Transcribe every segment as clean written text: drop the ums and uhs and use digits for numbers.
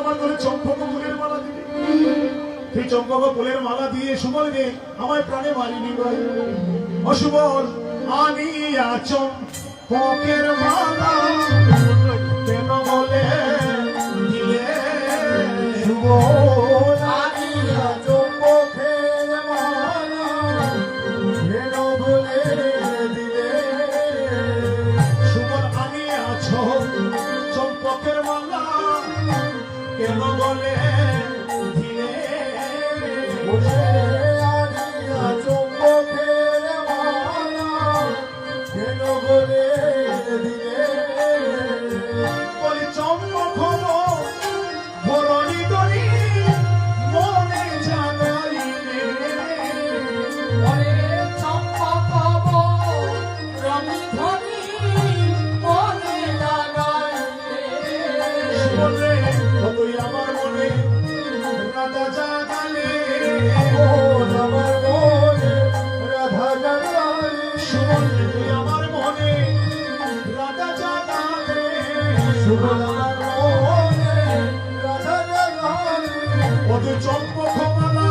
আমার করে চম্পক ফুলের মালা দিবে। সেই চম্পক ফুলের মালা দিয়ে সুবল রে আমায় প্রাণে মারিনি ভাই। ও সুবল আনিয়া চম্পকের মালা কেন বলে দিলে? সুবল আনিয়া চম্পকের মালা কেন বলে দিলে? সুবল আনিয়াছ চম্পকের মালা কেন বলে দিলে? আনিয়া চম্পকের মালা কেন বলে দিলে? বলি চম্পক ভরণী দরি মনে জানাইলে। ওরে চম্পক রমিধনি মনে লাগাইলে। বলে তুই আমার মনে রাধা জাগালে। আমার মনে রাধা জাগালে। সুবল তুই আমার মনে রাধা জাগালে। সুবল আমার মনে রাধা জাগালে। ওদের চম্পক মালা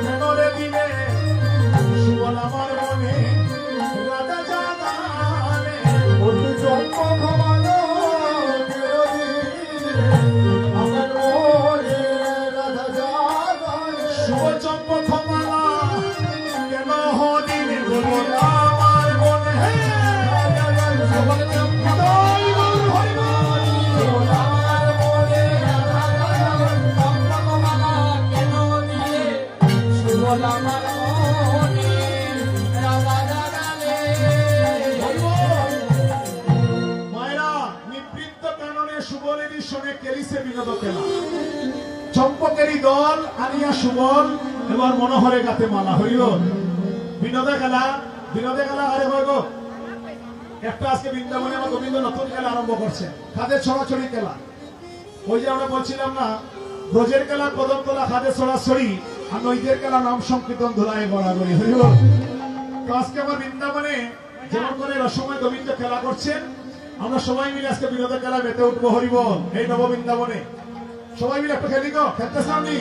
কেন রে দিলে? সুবল আমার মনে রাধা জাগালে। ওই চম্পক মালা কেন দিলে? আমার মনে রাধা জাগালে। সুবল চম্পক মালা কেন দিলে? বল আমার মনে রাধা জাগালে। সুবল চম্পক জয় গুরু হরি বল। আমার মনে রাধা জাগালে। চম্পক মালা কেন দিলে? সুবল আমার মনে রাধা জাগালে। মায়েরা নিবৃত্ত কাননে সুবলেরই শোনে কেলিসে বিনোদ খেলা। চম্পকেরই দল আনিয়া সুবল এবার মনোহরে গাতে মালা হইল। বিনোদে খেলা আরে হয় গো। একটা আজকে বৃন্দাবনে আমার গোবিন্দ নতুন খেলা আরম্ভ করছে, খাদের ছড়াছড়ি খেলা। ওই যে আমরা বলছিলাম না, ব্রজের খেলা কদম তোলা, খাদের ছড়াছড়ি, আর নৈদের খেলা নাম সংকীর্তন ধুলায় গড়াগড়ি হইল। তো আজকে আমার বৃন্দাবনে যেমন করে রসময় গোবিন্দ খেলা করছেন, আমরা সবাই মিলে আজকে বিনোদের খেলা মেতে উঠবো হরিবল। এই নব বৃন্দাবনে সবাই মিলে একটু খেলি গো, খেলতেছ আপনি?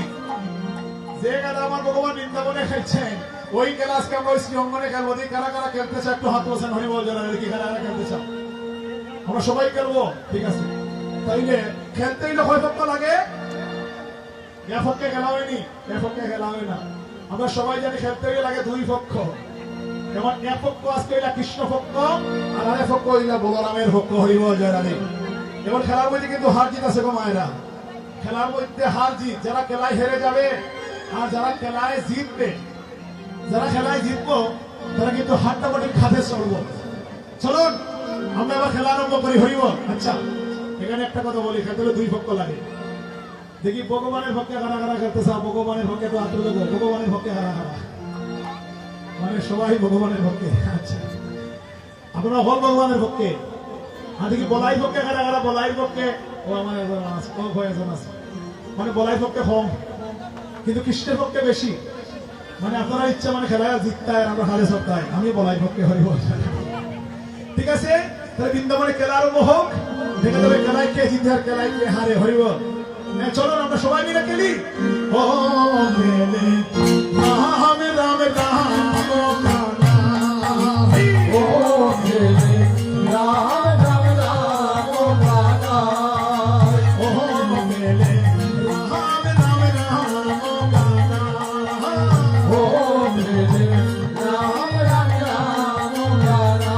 যে খেলা আমার ভগবান বৃন্দাবনে খেলছেন, ওই খেলা আজকে আমরা ওই শ্রী অঙ্গনে খেলবো। দিয়ে কারা কারা খেলতেছে একটু হাত বলছেন হরিবল যারা কি কারা কারা খেলতে চাও? আমরা সবাই খেলবো, ঠিক আছে? তাইলে খেলতে গেলে কয় পক্ষ লাগে? এক পক্ষে খেলা হয়নি, এক পক্ষে খেলা হয় না। আমরা সবাই জানি খেলতে গেলে লাগে দুই পক্ষ। যেমন এক পক্ষ আজকে হইলা কৃষ্ণ পক্ষ, আর আরেক পক্ষ হইলা বলরামের পক্ষ। হরিবল জয় রাধে। এবার খেলার মধ্যে কিন্তু হার জিত আছে গো মায়েরা। খেলার মধ্যে হার জিত, যারা খেলায় হেরে যাবে আর যারা খেলায় জিতবে, যারা খেলায় জিতবো তারা কিন্তু হাড্ডাবাটির খাতে চলবো। চলুন আমরা এবার খেলা আরম্ভ করি হরিবল। আচ্ছা, এখানে একটা কথা বলি, খেলতে হলে দুই পক্ষ লাগে। দেখি ভগবানের পক্ষে কারা কারা খেলতেছে। ভগবানের পক্ষে তো আত্ম ভগবানের পক্ষে কারা কারা, মানে সবাই ভগবানের পক্ষে। আচ্ছা, আপনারা হল ভগবানের পক্ষে। আর দেখি বলাই পক্ষে কারা কারা? বলাই পক্ষে ও আমার একজন আছে, মানে বলাই পক্ষে কম, কিন্তু কৃষ্ণের পক্ষে বেশি। মানে আপনারা ইচ্ছা মানে খেলায় জিততায়, আমরা হারে সপ্তাহে। আমি বলাই পক্ষে হরিবল। ঠিক আছে, তাহলে বৃন্দাবনে খেলা আরম্ভ হোক। দেখা যাবে খেলায় কে জিতে আর খেলায় কে হারে। হরিবল। চলো আমরা সবাই মিলে খেলি। ও মেলে রাম রাম রাম কানা, ও মেলে রাম রাম রাম কানা। ও মেলে রাম রাম রাম কানা, ও মেলে রাম রাম রাম কানা।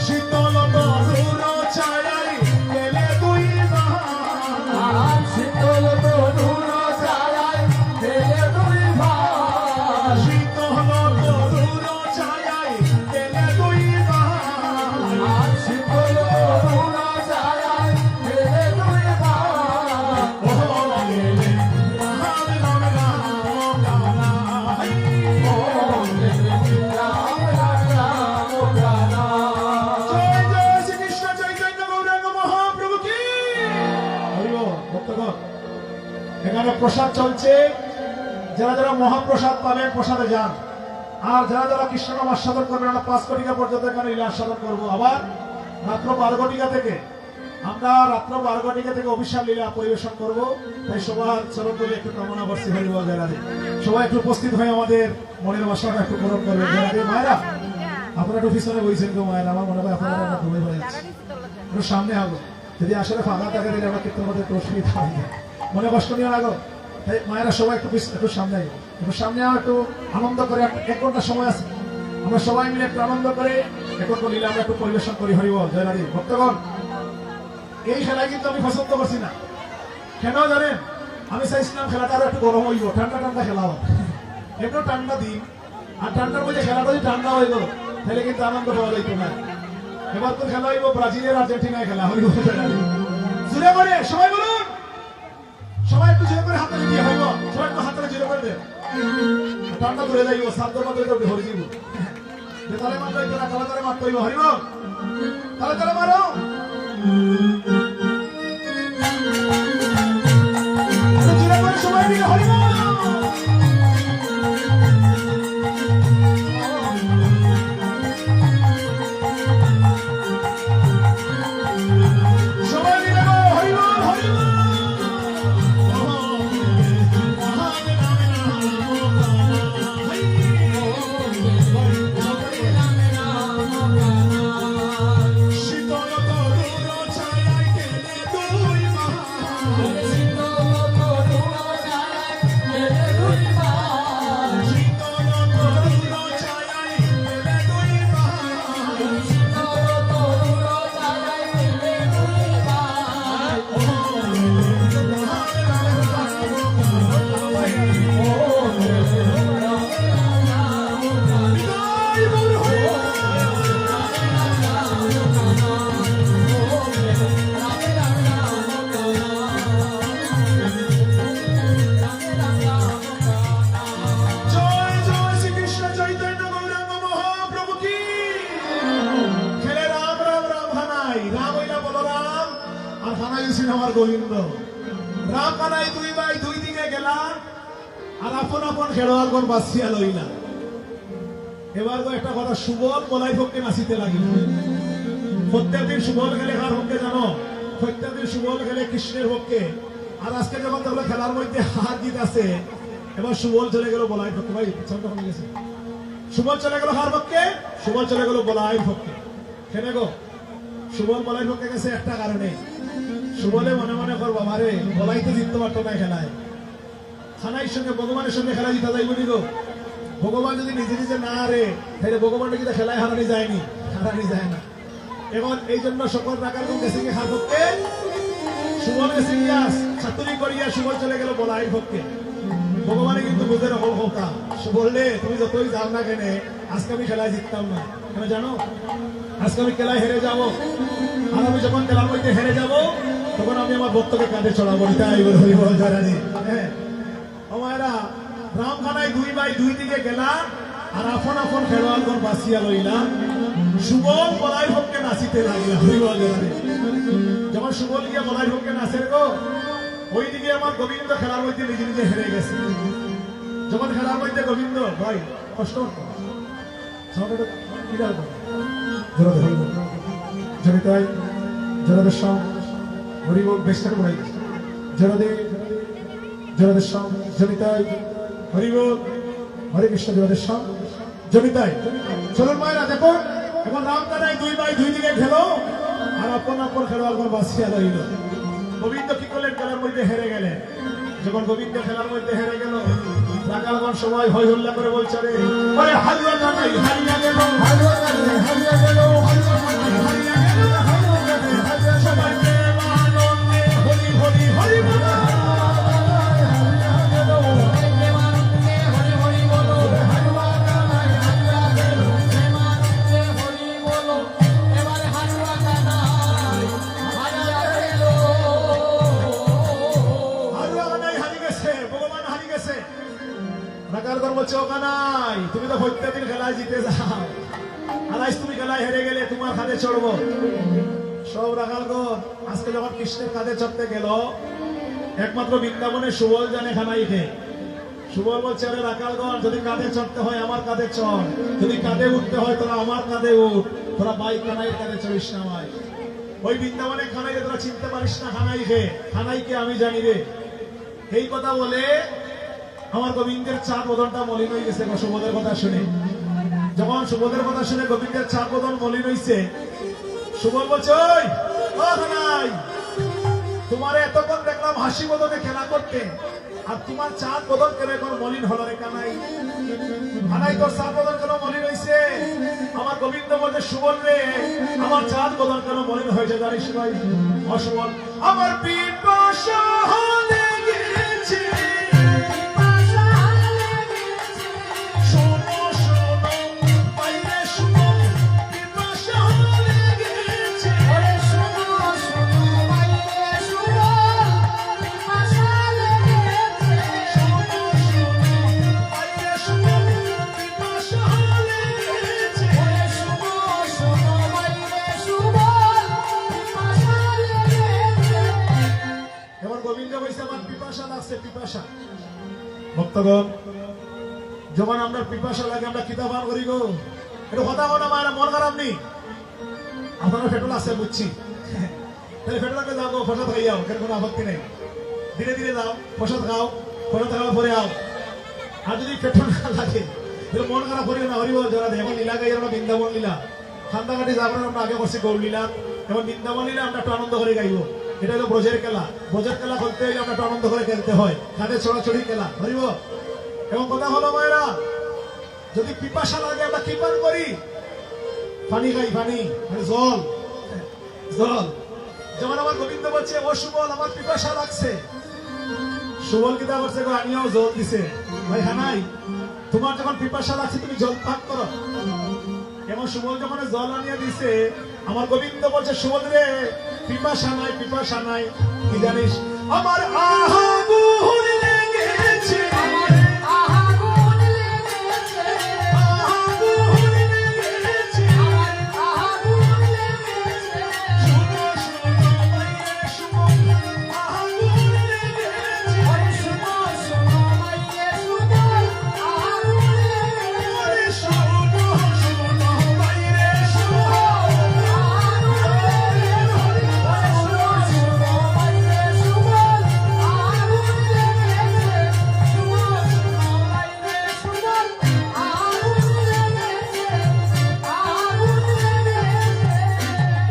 শীতল তরুণ ছায়ায় গেলে দুই ভাই। শীতল তরুণ ছায়ায় গেলে দুই ভাই। শীতল তরুণ ছায়ায় গেলে দুই ভাই। শীতল তরুণ ছায়ায় গেলে দুই ভাই। ও মেলে রাম রাম রাম কানা, ও মেলে রাম রাম রাম কানা। জয় জয় শ্রীকৃষ্ণ চৈতন্য গৌরাঙ্গ মহাপ্রভু কি হরি বল। ভক্তগণ, এখানে প্রসাদ চলছে। যারা যারা মহাপ্রসাদ পাবেন প্রসাদে যান, আর যারা যারা কৃষ্ণ নাম আস্বাদন করবেন আমরা 5 কোটিকা পর্যন্ত এখানে লীলা আস্বাদন করবো। আবার মাত্র 12 কোটিকা থেকে আমরা রাত্র 12 থেকে অভিশাপ লীলা পরিবেশন করব, তাই সবার চরণ ধরে একটু কামনা করছি হরিবল জয়রাধে। সবাই একটু উপস্থিত হয়ে আমাদের মনের বাসনা একটু পূরণ করবে। জয়রাধে মায়েরা, আপনারা একটু পিছনে বইছেন তো মায়েরা, আমার মনে হয় আপনারা ঘুরে পড়ে যাচ্ছে, একটু সামনে আগো। যদি আসলে ফাঁকা থাকে তাহলে আমরা কীর্তন করতে একটু অসুবিধা হয়ে যায়, মনে কষ্ট নিয়ে আগো। তাই মায়েরা সবাই একটু সামনে আগো, একটু সামনে আও, একটু আনন্দ করে 1 ঘন্টা সময় আছে, আমরা সবাই মিলে একটু আনন্দ করে 1 ঘন্টা লীলা আমরা একটু পরিবেশন করি হরিবল জয়রাধে। ভক্তগণ, এই খেলায় কিন্তু আমি পছন্দ করছি না, কেন জানেন? আমি চাইছিলাম খেলাটা আরো একটু গরম হইব, ঠান্ডা ঠান্ডা খেলা হোক, একটু ঠান্ডা দিন, আর ঠান্ডার মধ্যে খেলাটা যদি ঠান্ডা হইব তাহলে কিন্তু আনন্দ পাওয়া যাইতো না। এবার তো খেলা হইব ব্রাজিলের আর্জেন্টিনায় খেলা হইব। জোরে করে সবাই বলুন, সবাই একটু জোরে করে হাতে দিয়ে হইব, সবাই একটু হাতে জোরে করে দেন, ঠান্ডা ধরে যাইব, সাধ্য মতো তো হরে যাইব। তাহলে মাত্র হইতো না, তাহলে তাহলে মাত্র হইব হরিব, তাহলে তাহলে মারো। জোরে করে সবাই মিলে হরিব। আমার গোবিন্দ রাম কানাই 2 ভাই 2 দিকে গেলাম, আর আপন আপন খেলোয়াড়গণ বাঁচিয়া লইলা। এবার তো একটা কথা, সুবল বলাই পক্ষে নাচিতে লাগিল। প্রত্যেকদিন সুবল খেলে কার পক্ষে জানো? প্রত্যেকদিন সুবল খেলে কৃষ্ণের পক্ষে। আর আজকে যখন তাহলে খেলার মধ্যে হার জিত আছে, এবার সুবল চলে গেল বলাই পক্ষে। ভাই পিছনটা কমে গেছে, সুবল চলে গেল কার পক্ষে? সুবল চলে গেল বলাই পক্ষে। কেন গো সুবল বলাই পক্ষে গেছে? একটা কারণে, সুবলে মনে মনে কর বাবারে বলাই তো জিততে পারতো না খেলায়, খানাইর সঙ্গে ভগবানের সঙ্গে খেলা জিতা যাইব নি গো? ভগবান যদি নিজে নিজে না হারে তাহলে ভগবানটা কিন্তু খেলায় হারানি যায়নি, হারানি যায় না। এখন এই জন্য সকল রাখার গেছে কি হার পক্ষে, সুবল গেছে ইয়াস ছাত্রী করিয়া সুবল চলে গেল বলাইয়ের পক্ষে। ভগবানে কিন্তু বুঝে রকম হোকা বললে তুমি যতই যাও না কেন, আজকে আমি খেলায় জিততাম না, কেন জানো? আজকে আমি খেলায় হেরে যাবো, আর আমি যখন খেলার মধ্যে হেরে যাবো তখন আমি আমার ভক্তকে কাঁধে চড়াবো। তাই হরিবল জয়রাধে। হ্যাঁ আমারা রাম খানাই 2 ভাই 2 দিকে গেলাম, আর আপন আপন খেলোয়াড়গণ বাঁচিয়া লইলাম। সুবল বলাই পক্ষে নাচিতে লাগিলাম হরিবল জয়রাধে। যখন সুবল গিয়ে বলাই পক্ষে নাচের গো, ওইদিকে আমার গোবিন্দ খেলার মধ্যে নিজে নিজে হেরে গেছে। যখন খেলার মধ্যে গোবিন্দ ভাই কষ্ট জড়িতাই জড়াদের সং হরিবল বেশটাকে বলাই জড়াদের সং জড়িতাই হরিবল হরে কৃষ্ণ জড়াদের সং জড়িতাই। চলুন মায়েরা দেখুন, এখন রাম কানাই 2 ভাই 2 দিকে খেলো, আর আপন আপন খেলোয়াড়গণ বাঁচিয়া রইল। গোবিন্দ কি করলেন? খেলার মধ্যে হেরে গেলেন। যখন গোবিন্দ খেলার মধ্যে হেরে গেল, রাখালগণ সবাই হই হল্লা করে বলছে রে হারিয়া কানাই হারিয়া গেল, হারিয়া কানাই হারিয়া গেল, হারিয়া কানাই হারিয়া গেল, হারিয়া কানাই হারিয়া সবাই প্রেম আনন্দে হরি হরি হরি বল, হারিয়া গেল প্রেম আনন্দে হরি হরি বলো, হারিয়া কানাই হারিয়া গেল, প্রেম আনন্দে হরি বলো, এবারে হারিয়া কানাই হারিয়া গেল। হারিয়া কানাই হারিয়ে গেছে, ভগবান হারিয়ে গেছে। রাখাল গণ বলছে ও কানাই তুমি তো প্রত্যেকদিন খেলায় জিতে যাও, আর আজ তুমি খেলায় হেরে গেলে তোমার কাঁধে চড়বো। সব রাখালগণ আজকে যখন কৃষ্ণের কাঁধে চড়তে গেল, একমাত্র বৃন্দাবনে সুবল জানে খানাইকে। সুবল বলছে আরে রাখালগণ যদি কাঁধে চড়তে হয় আমার কাঁধে চড়, যদি কাঁধে উঠতে হয় তোরা আমার কাঁধে উঠ, তোরা ভাই কানাইয়ের কাঁধে চড়িস না ভাই। ওই বৃন্দাবনে খানাইকে তোরা চিনতে পারিস না, খানাইকে আমি জানি রে। এই কথা বলে আমার গোবিন্দের চার বদনটা মলিন হয়ে গেছে সুবোধের কথা শুনে। যখন সুবোধের কথা শুনে গোবিন্দের চার বদন মলিন হয়েছে, সুবোধ বলছে, ওই ও খানাই, তোমার এতক্ষণ দেখলাম হাসি বদনে খেলা করতে, আর তোমার চাঁদ বদন কেন এখন মলিন হলো রে কানাই? কানাই তোর চাঁদ বদন কেন মলিন হয়েছে? আমার গোবিন্দ বলছে, সুবল রে, আমার চাঁদ বদন কেন মলিন হয়েছে জানিস ভাই? অসুবল, আমার পিপাসা লেগেছে, শোনো শোনো বাইরে সুবল, পিপাসা লেগেছে, বাইরে সুবল, পিপাসা লেগেছে। এবার গোবিন্দ বলছে, আমার পিপাসা লাগছে, পিপাসা। ভক্তগণ, যখন আমরা পিপাসা লাগে আমরা কিতা পান করি গো? একটু কথা বলো, আমার মন খারাপ নেই, আপনারা পেট্রোল আছে বুঝছি, তাহলে পেট্রোলকে যাও গো, প্রসাদ খাই যাও, কেন কোনো আপত্তি নেই। ধীরে ধীরে যাও, প্রসাদ খাও, প্রসাদ খাওয়ার পরে আও। আর যদি পেট্রোল না লাগে তাহলে মন খারাপ করিও না, হরিবল যারা এখন লীলা গাই, আমরা বৃন্দাবন লীলা খান্দাঘাটি যাবার আমরা আগে করছি গৌর লীলা, এখন বৃন্দাবন লীলা আমরা একটু আনন্দ করে গাইব। এটা হলো ব্রজের খেলা, ব্রজের খেলা করতে হলে আমরা একটু আনন্দ করে খেলতে হয়, কাঁধে ছড়াছড়ি খেলা, হরিব। এবং কথা হলো মায়েরা, যদি পিপাসা লাগে আমরা কি পান করি? পানি খাই, পানি মানে জল, জল। যেমন আমার গোবিন্দ বলছে, ও সুবল আমার পিপাসা লাগছে, সুবল কিতা করছে গো, আনিয়াও জল দিছে। ভাই হানাই, তোমার যখন পিপাসা লাগছে তুমি জল পান করো। এবং সুবল যখন জল আনিয়া দিছে, আমার গোবিন্দ বলছে, সুবল রে, পিপাসা নাই, পিপাসা নাই, কি জানিস? আমার আগুন লেগেছে, আগুন লেগেছে, শুনো শুনো মাইরে সুবল, আগুন লেগেছে, ওরে শুনো শুনো মাইরে সুবল,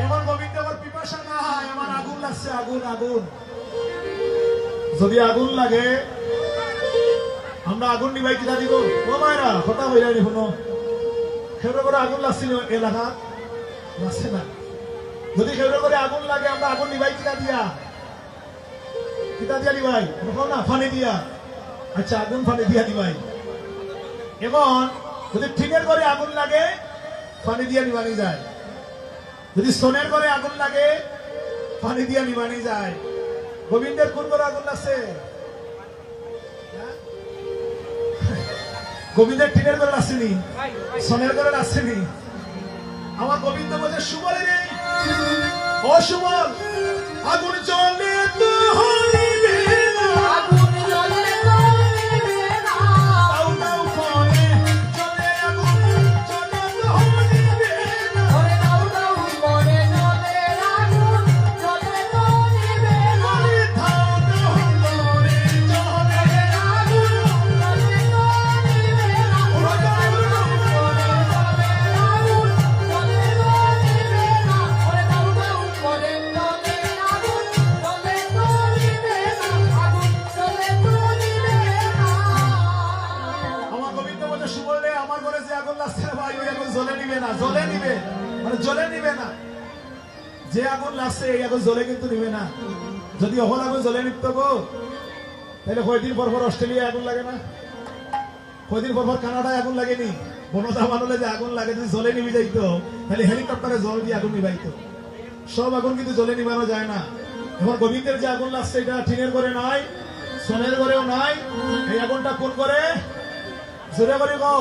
এমন গোবিন্দ আমার পিপাসা নাই, আমার আগুন লাগছে, আগুন আগুন। যদি আগুন লাগে আমরা আগুন নিবাই কিনা দিব? ও মায়েরা কথা হইয়া নি, শুনো, খেউরে করে আগুন লাগছিল এলাকা, লাগছে না? যদি খেউরে করে আগুন লাগে আমরা আগুন নিবাই কিনা দিয়া? কিতা দিয়া নিবাই? না, ফানি দিয়া। আচ্ছা, আগুন ফানি দিয়া নিবাই। এবং যদি ঠিনের করে আগুন লাগে ফানি দিয়া নিবানি যায়, যদি সোনের করে আগুন লাগে পানি দিয়া নিবানি যায়। গোবিন্দের কোন করে আগুন লাগছে? হ্যাঁ? গোবিন্দের টিনের করে লাগছেনি, সোনের করে লাগছেনি। আমার গোবিন্দ বলছে, সুবলে রে, ও সুবল, আগুন জ্বলে তো হইবে না, দাও দাও করে জ্বলে আগুন, জ্বলে তো হইবে না, বলে দাও দাও করে জ্বলে নিবে, মানে জ্বলে নিবে না। যে আগুন লাগছে এই আগুন জ্বলে কিন্তু নিবে না। যদি অহল আগুন জ্বলে নিত গো, তাহলে কয়দিন পর পর অস্ট্রেলিয়া আগুন লাগে না? কয়দিন পর পর কানাডায় আগুন লাগেনি? বনতা বানলে যে আগুন লাগে, যদি জ্বলে নিবি যাইতো তাহলে হেলিকপ্টারে জল দিয়ে আগুন নিবাইতো। সব আগুন কিন্তু জ্বলে নিবানো যায় না। এখন গোবিন্দের যে আগুন লাগছে এটা টিনের ঘরে নাই, সোনের ঘরেও নাই। এই আগুনটা কোন করে? জোরে করে গো,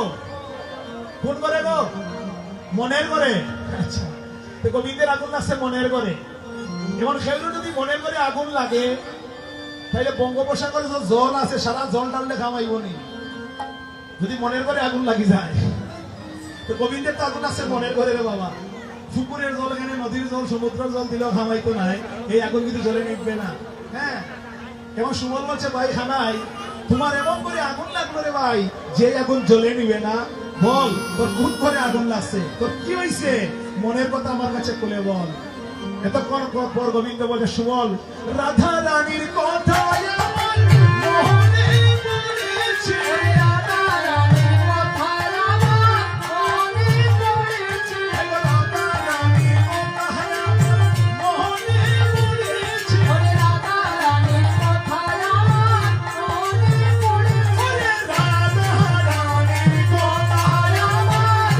কোন করে গো? মনের করে। আচ্ছা, গোবিন্দের আগুন লাগছে মনের করে। এমন সেগুলো যদি মনের করে আগুন লাগে তাহলে বঙ্গোপসাগরে যে জল আছে সারা জল টানলে খামাইব নি? যদি মনের করে আগুন লাগি যায়, তো গোবিন্দের তো আগুন আছে মনের ঘরে রে বাবা। পুকুরের জল এখানে নদীর জল সমুদ্রের জল দিলেও খামাইতো নাই, এই আগুন কিন্তু জ্বলে নিবে না। হ্যাঁ, এবং সুবল বলছে ভাই খানাই তোমার এমন করে আগুন লাগলো রে ভাই, যে আগুন জ্বলে নিবে না, বল তোর কোন করে আগুন লাগছে, তোর কি হয়েছে, মনের কথা আমার কাছে খুলে বল। এতক্ষণ পর গোবিন্দ বলছে সুবল রাধা রানীর কথা আমার মোহনে পড়েছে, রাধা রানীর কথা আমার মনে পড়েছে, রাধা রানীর কথা আমার মোহনে পড়েছে, রাধা রানীর কথা আমার মনে পড়েছে, রাধা রানীর কথা আমার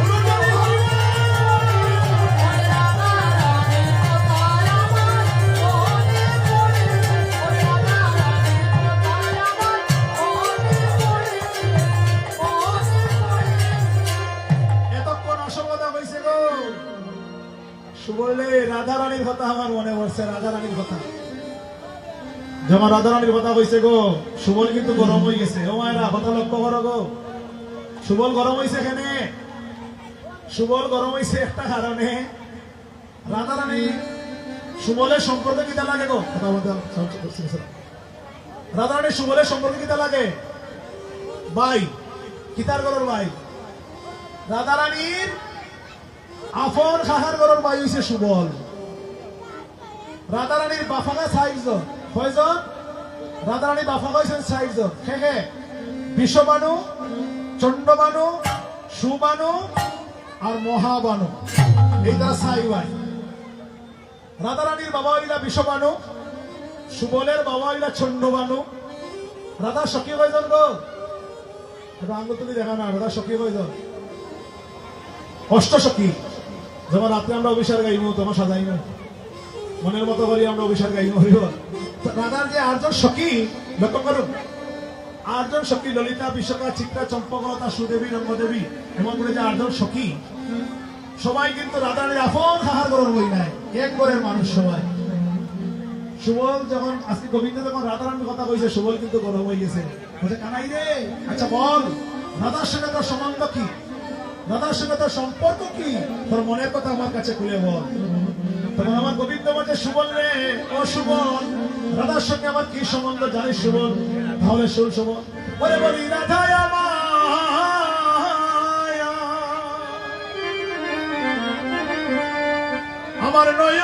রাধা রানীর কথা আমার মনে পড়েছে, রাধা রানীর কথা আমার মনে পড়েছে, এতক্ষণ অসভ্যতা হয়েছে গো। সুবলে রাধা রানীর কথা আমার মনে পড়ছে, রাধা রানীর কথা। যখন রাধা রানীর কথা হয়েছে গো, সুবল কিন্তু গরম হয়ে গেছে। ও মায়েরা কথা লক্ষ্য করো গো, সুবল গরম হয়েছে এখানে। সুবল গরম হয়েছে একটা কারণে, রাধা রানী সুবলের সম্পর্কে কিতা লাগে গো, কথা বলতে রাধা রানী সুবলের সম্পর্কে কিতা লাগে ভাই, কিতার গরর ভাই, রাধা রানীর আফর খাহার গরর ভাই হইছে সুবল। রাধা রানীর বাফাকা ৬ জন, কয়জন? রাধা রানীর বাফাকা হয়েছেন ৬ জন। কে? বিশ্ববানু, চন্ডবানু, সুবানু আর মহাবানু, এই তারা ৬ ভাই। রাধা রানীর বাবা হইলা বিশ্ববানু, সুবলের বাবা হইলা চন্ডবানু। রাধা সখী কয়জন গো? আঙ্গুল তুলি দেখা না, রাধা সখী কয়জন? অষ্টসখী। যেমন রাত্রে আমরা অভিষেক গাইব, তোমার সাজাইব মনের মতো করি আমরা অভিষেক গাইব। রাধার যে ৮ জন সখী, লক্ষ্য করুন, ৮ জন সখী, ললিতা, বিশ্বকা, চিত্রা, চম্পকলতা, সুদেবী, রঙ্গদেবী, এমন করে যে ৮ জন সখী, সবাই কিন্তু রাধার আপন খাহার গরম হই নাই, এক ঘরের মানুষ সবাই। সুবল যখন আজকে গোবিন্দ যখন রাধারানীর কথা কইছে, সুবল কিন্তু গরম হয়ে গেছে। বলছে কানাই রে, আচ্ছা বল রাধার সঙ্গে তোর সম্বন্ধ কি, রাধার সঙ্গে তোর সম্পর্ক কি, তোর মনের কথা আমার কাছে খুলে বল। তখন আমার গোবিন্দ বলছে সুবল রে, ও সুবল, রাধার সঙ্গে আমার কি সম্বন্ধ জানিস সুবল? তাহলে শুন সুবল, বলে বলি রাধা আমার নয়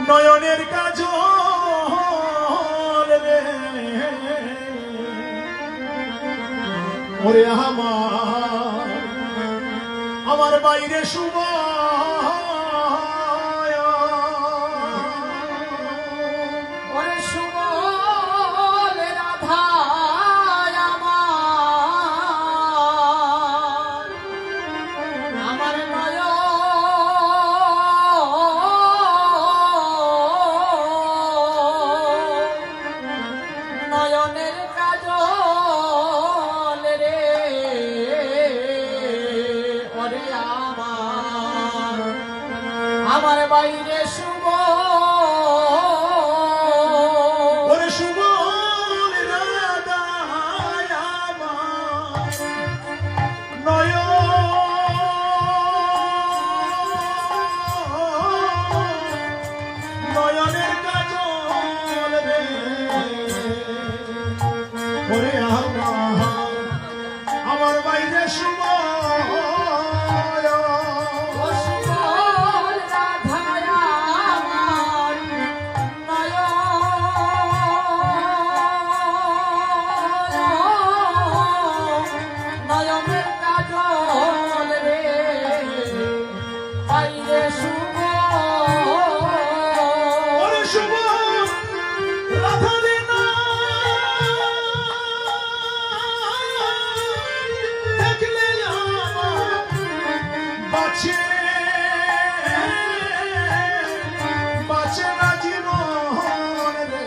নয়নের কাজল রে, ওরে আমার বাইরে শুভ ওরে সুবল রাধা আমার নয়নের কাজল রে, ওরে আমার বাইরে শুভ ওরে শুভ রাধা আমার নয় নয়নের কাজল রে, ওরে আমার বাইরে শুভ সুবল রাধা আমার নয়নের কাজল রে, বাইরে শুভ ওরে শুভ রাধা রে না, দেখলে আমার বাঁচে বাঁচে না জীবন রে,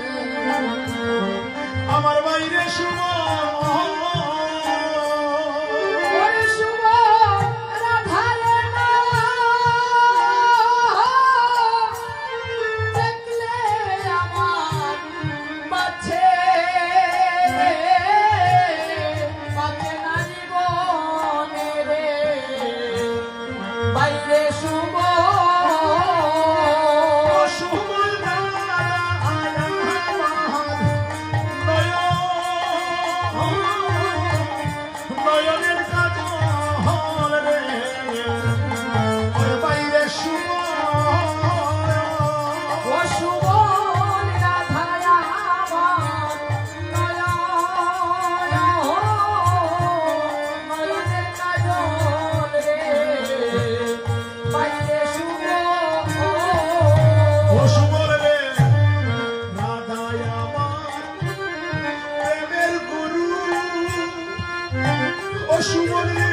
আমার বাইরে শুভ ওরে শুভ রাধা রে না, দেখলে আমার বাঁচে বাইরে শুভ সুবল দাদা আমার নয়নের কাজল রে ওরে বাইরে শুভ ও শুভ রাধায় আমার নয়নের কাজল রে বাইরে শুভ ও সুবল রে রাধায় আমার প্রেমের গুরু ও সুবল রে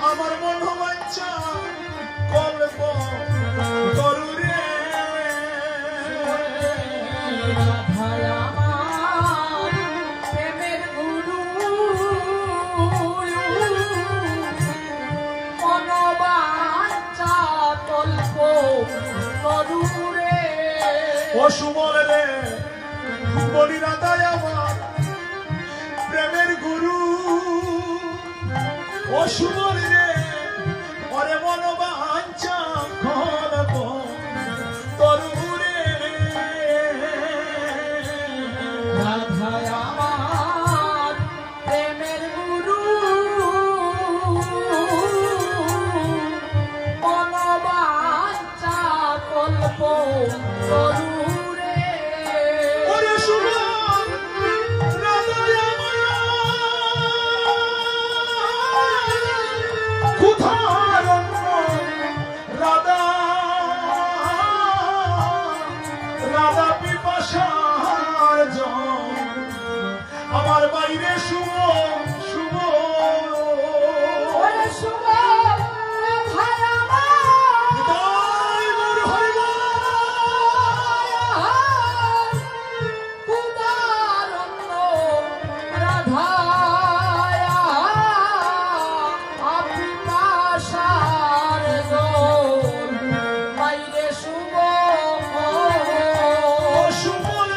আমার মনোবাঞ্ছা কল্প করু রে রাধায় আমার প্রেমের গুরু মনোবাঞ্ছা কল্প করু রে ও সুবল রে বলি রাধায় আমার প্রেমের গুরু ও সুবল রে ওরে মনোবাঞ্ছা কল্প করু রে রাধায় আমার প্রেমের গুরু মনোবাঞ্ছা কল্প করু রে ওরে সুবল রাধায় আমার ক্ষুধার অন্ন রাধা রাধা পিপাসার জল আমার বাইরে শুভ শুভ ওরে শুভ রাধায় আমার তাই মোর হরিবল উদারণ্য রাধায় আপিপাসার জল বাইরে শুভ ও সুবল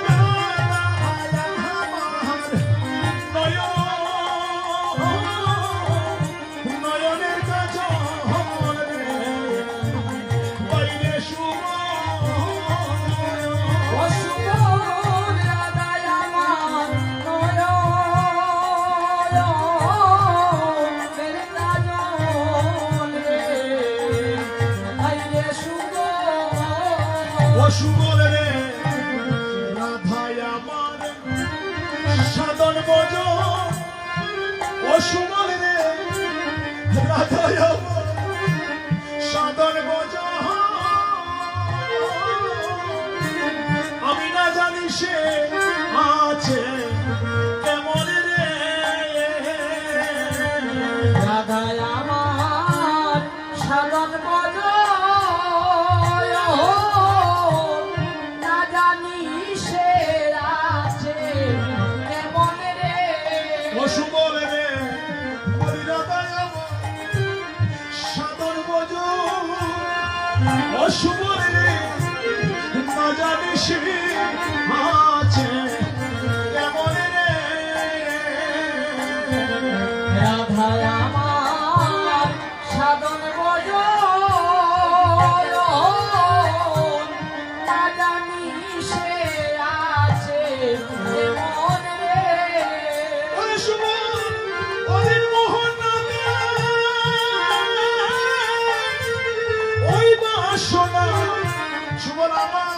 রাধায় আমার নয়নের কাজল রে বাইরে শুভ ও শুভ রাধায় আমার নয়নের কাজল রে বাইরে শুভ ও সুবল রে রাধায় আমার সাধন বজ ও সুবল রে রাধায় আমার সাধন বজ আমি না জানি সে আছে কেমন রে রাধায় আমার সাধন বজ না জানি সে আছে কেমন রে ও সুবল রে বলি রাধায় আমার সাধন বজ ও সুবল রে না জানি সে আছে কেমন রে রাধায় আমার সাধন বজ না জানি সে আছে কেমন রে ওরে সুবল অধীর মোহন নামে ওই বাসনা সুবল আমার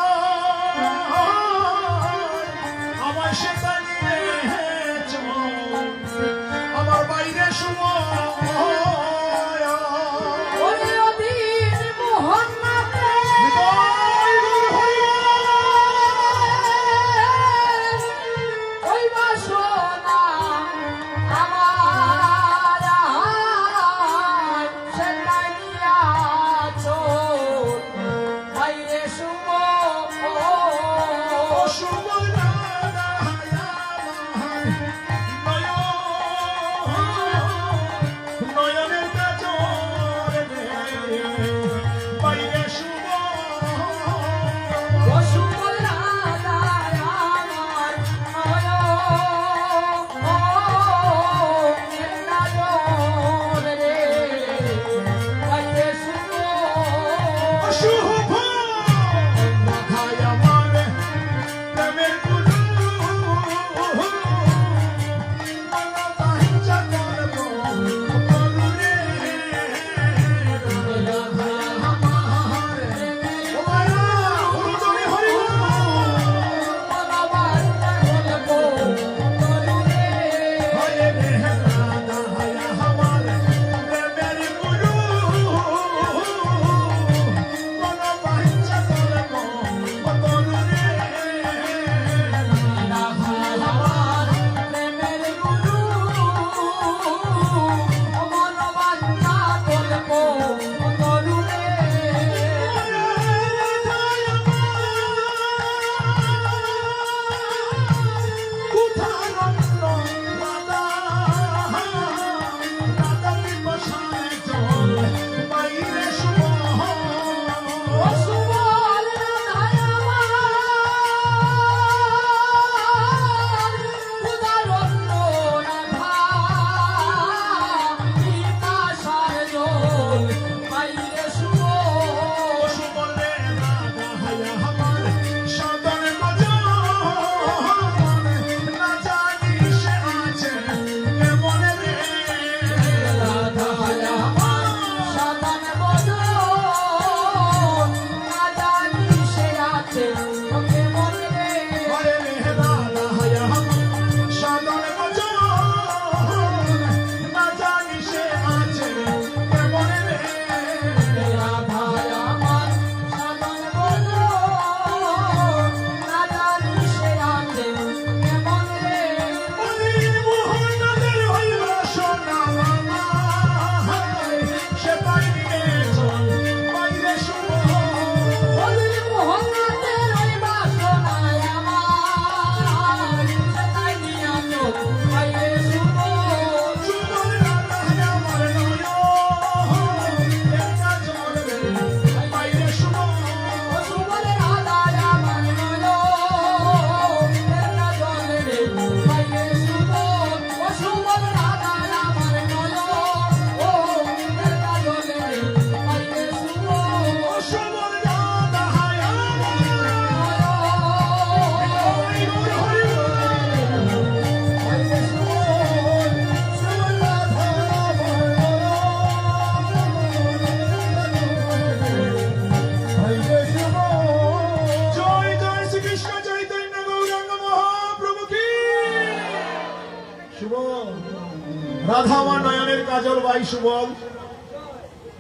কাজল ভাই সুবল,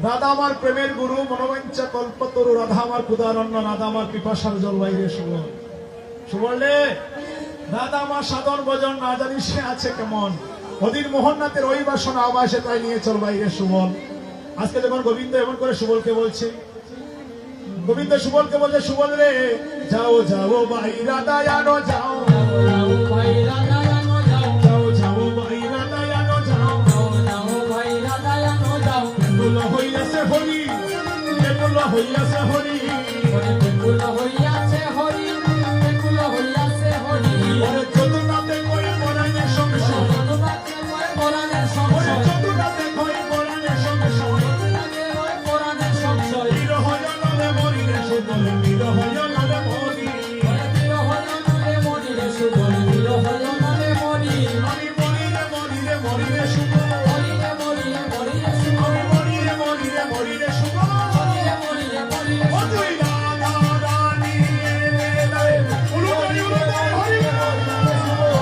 রাধা আমার প্রেমের গুরু, মনোবাঞ্ছা কল্পতরু, রাধা আমার ক্ষুধারণ্য, রাধা আমার পিপাসার জল ভাই রে সুবল। সুবল রে, রাধা আমার সাধন ভজন না জানি সে আছে কেমন, ওদিন মোহননাথের ওই বাসনা আবাসে তাই নিয়ে চল ভাই রে সুবল। আজকে যখন গোবিন্দ এমন করে সুবলকে বলছে, গোবিন্দ সুবলকে বলছে, সুবল রে যাও যাও ভাই রাধা আনো যাও, যাও ভাই রাধা আনো যাও, যাও যাও ভাই রাধা আনো যাও, যাও ভাই রাধা আনো যাও। বেকুল হইয়াছে হরি, বেকুল হইয়াছে হরি, ওরে বেকুল হইয়াছে হরি, বেকুল হইয়াছে হরি। ওরে চতুর্নাথে কই পরাণের সংসার, যদুনাথে কয় পরাণের ওরে সংশয়, চতুর্নাথে কই পরাণের সংসার, যদুনাথে কয় পরাণের সংশয়। বিরহ জনলে মরি রে সুবল, বিরহ জনলে মরি, ওরে বিরহ জনলে মরি রে সুবল, বিরহ জনলে মরি। আমি মরি রে মরি রে মরি রে সুবল, মরি রে মরি রে মরি রে সুবল, আমি মরি রে মরি রে মরি রে সুবল। মরি রে মরি রে মরি রে ও সুবল। তুই রাধা রানী রে রে, উলুদারি উলুদারি হরি বল।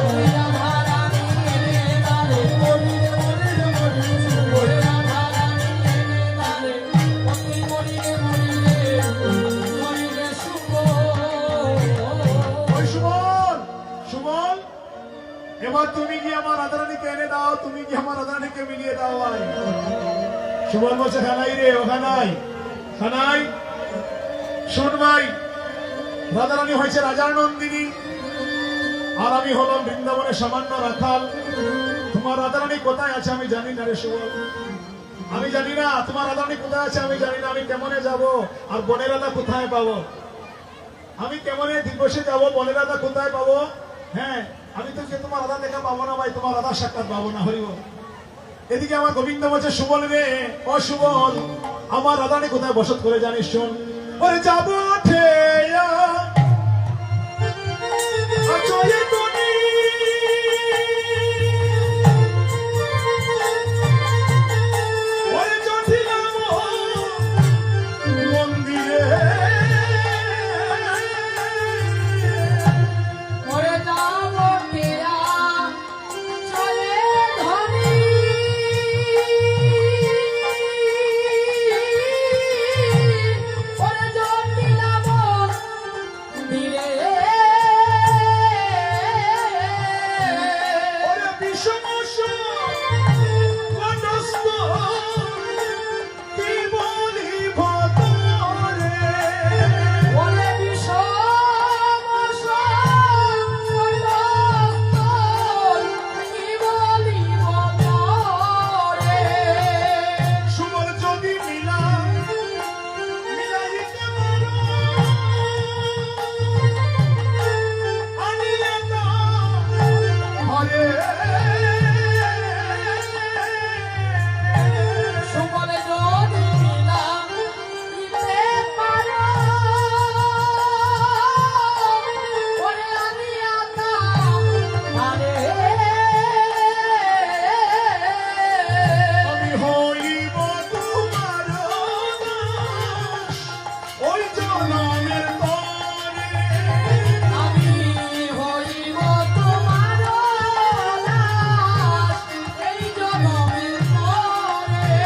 ওরে রাধা রানী এনে দারে, মরি রে মরি রে মরি রে সুবল। ওরে রাধা রানী এনে দারে, মরি মরি রে মরি রে, মরি রে সুবল। ওই সুবল, সুবল, এবার তুমি কি আমার রাধারানীকে এনে দাও, তুমি কি আমার রাধারানীকে মিলিয়ে দাও ভাই। সুবল বলছে খানাই রে, ও খানাই, খানাই শোন ভাই, রাধারানী হয়েছে রাজার নন্দিনী, আর আমি হলাম বৃন্দাবনের সামান্য রাখাল। তোমার রাধারানী কোথায় আছে আমি জানি না রে সুবল, আমি জানি না তোমার রাধারানী কোথায় আছে, আমি জানি না। আমি কেমনে যাব, আর বনের রাধা কোথায় পাবো, আমি কেমনে দিবসে যাব, বনের রাধা কোথায় পাবো। হ্যাঁ, আমি তো যে তোমার রাধা দেখা পাবো না ভাই, তোমার রাধা সাক্ষাৎ পাবো না হরিব। এদিকে আমার গোবিন্দ বলছে, সুবল রে ও সুবল, আমার রাধারানী কোথায় বসত করে জানিস শোন। ওরে যাবো ঠেয়া আচয়ে তনি, ওরে জটিলাম মন্দিরে, ওরে যাবো টিয়া চলে ধরি, ওরে জটিলাম মন্দিরে। ওরে বিষমস কটস্থ কি বলিব তোরে, ওরে বিষম সংকট কি বলিব তোরে। সুবল যদি মিলাইতে পারো, আনিলে তো হরে। সুবলে যদি মিলাইতে পারো, ওরে আনিয়া তারে। আমি হইব তোমার দাস, ওই জনমের তরে। আমি হইব তোমার দাস, এই জনমের পরে।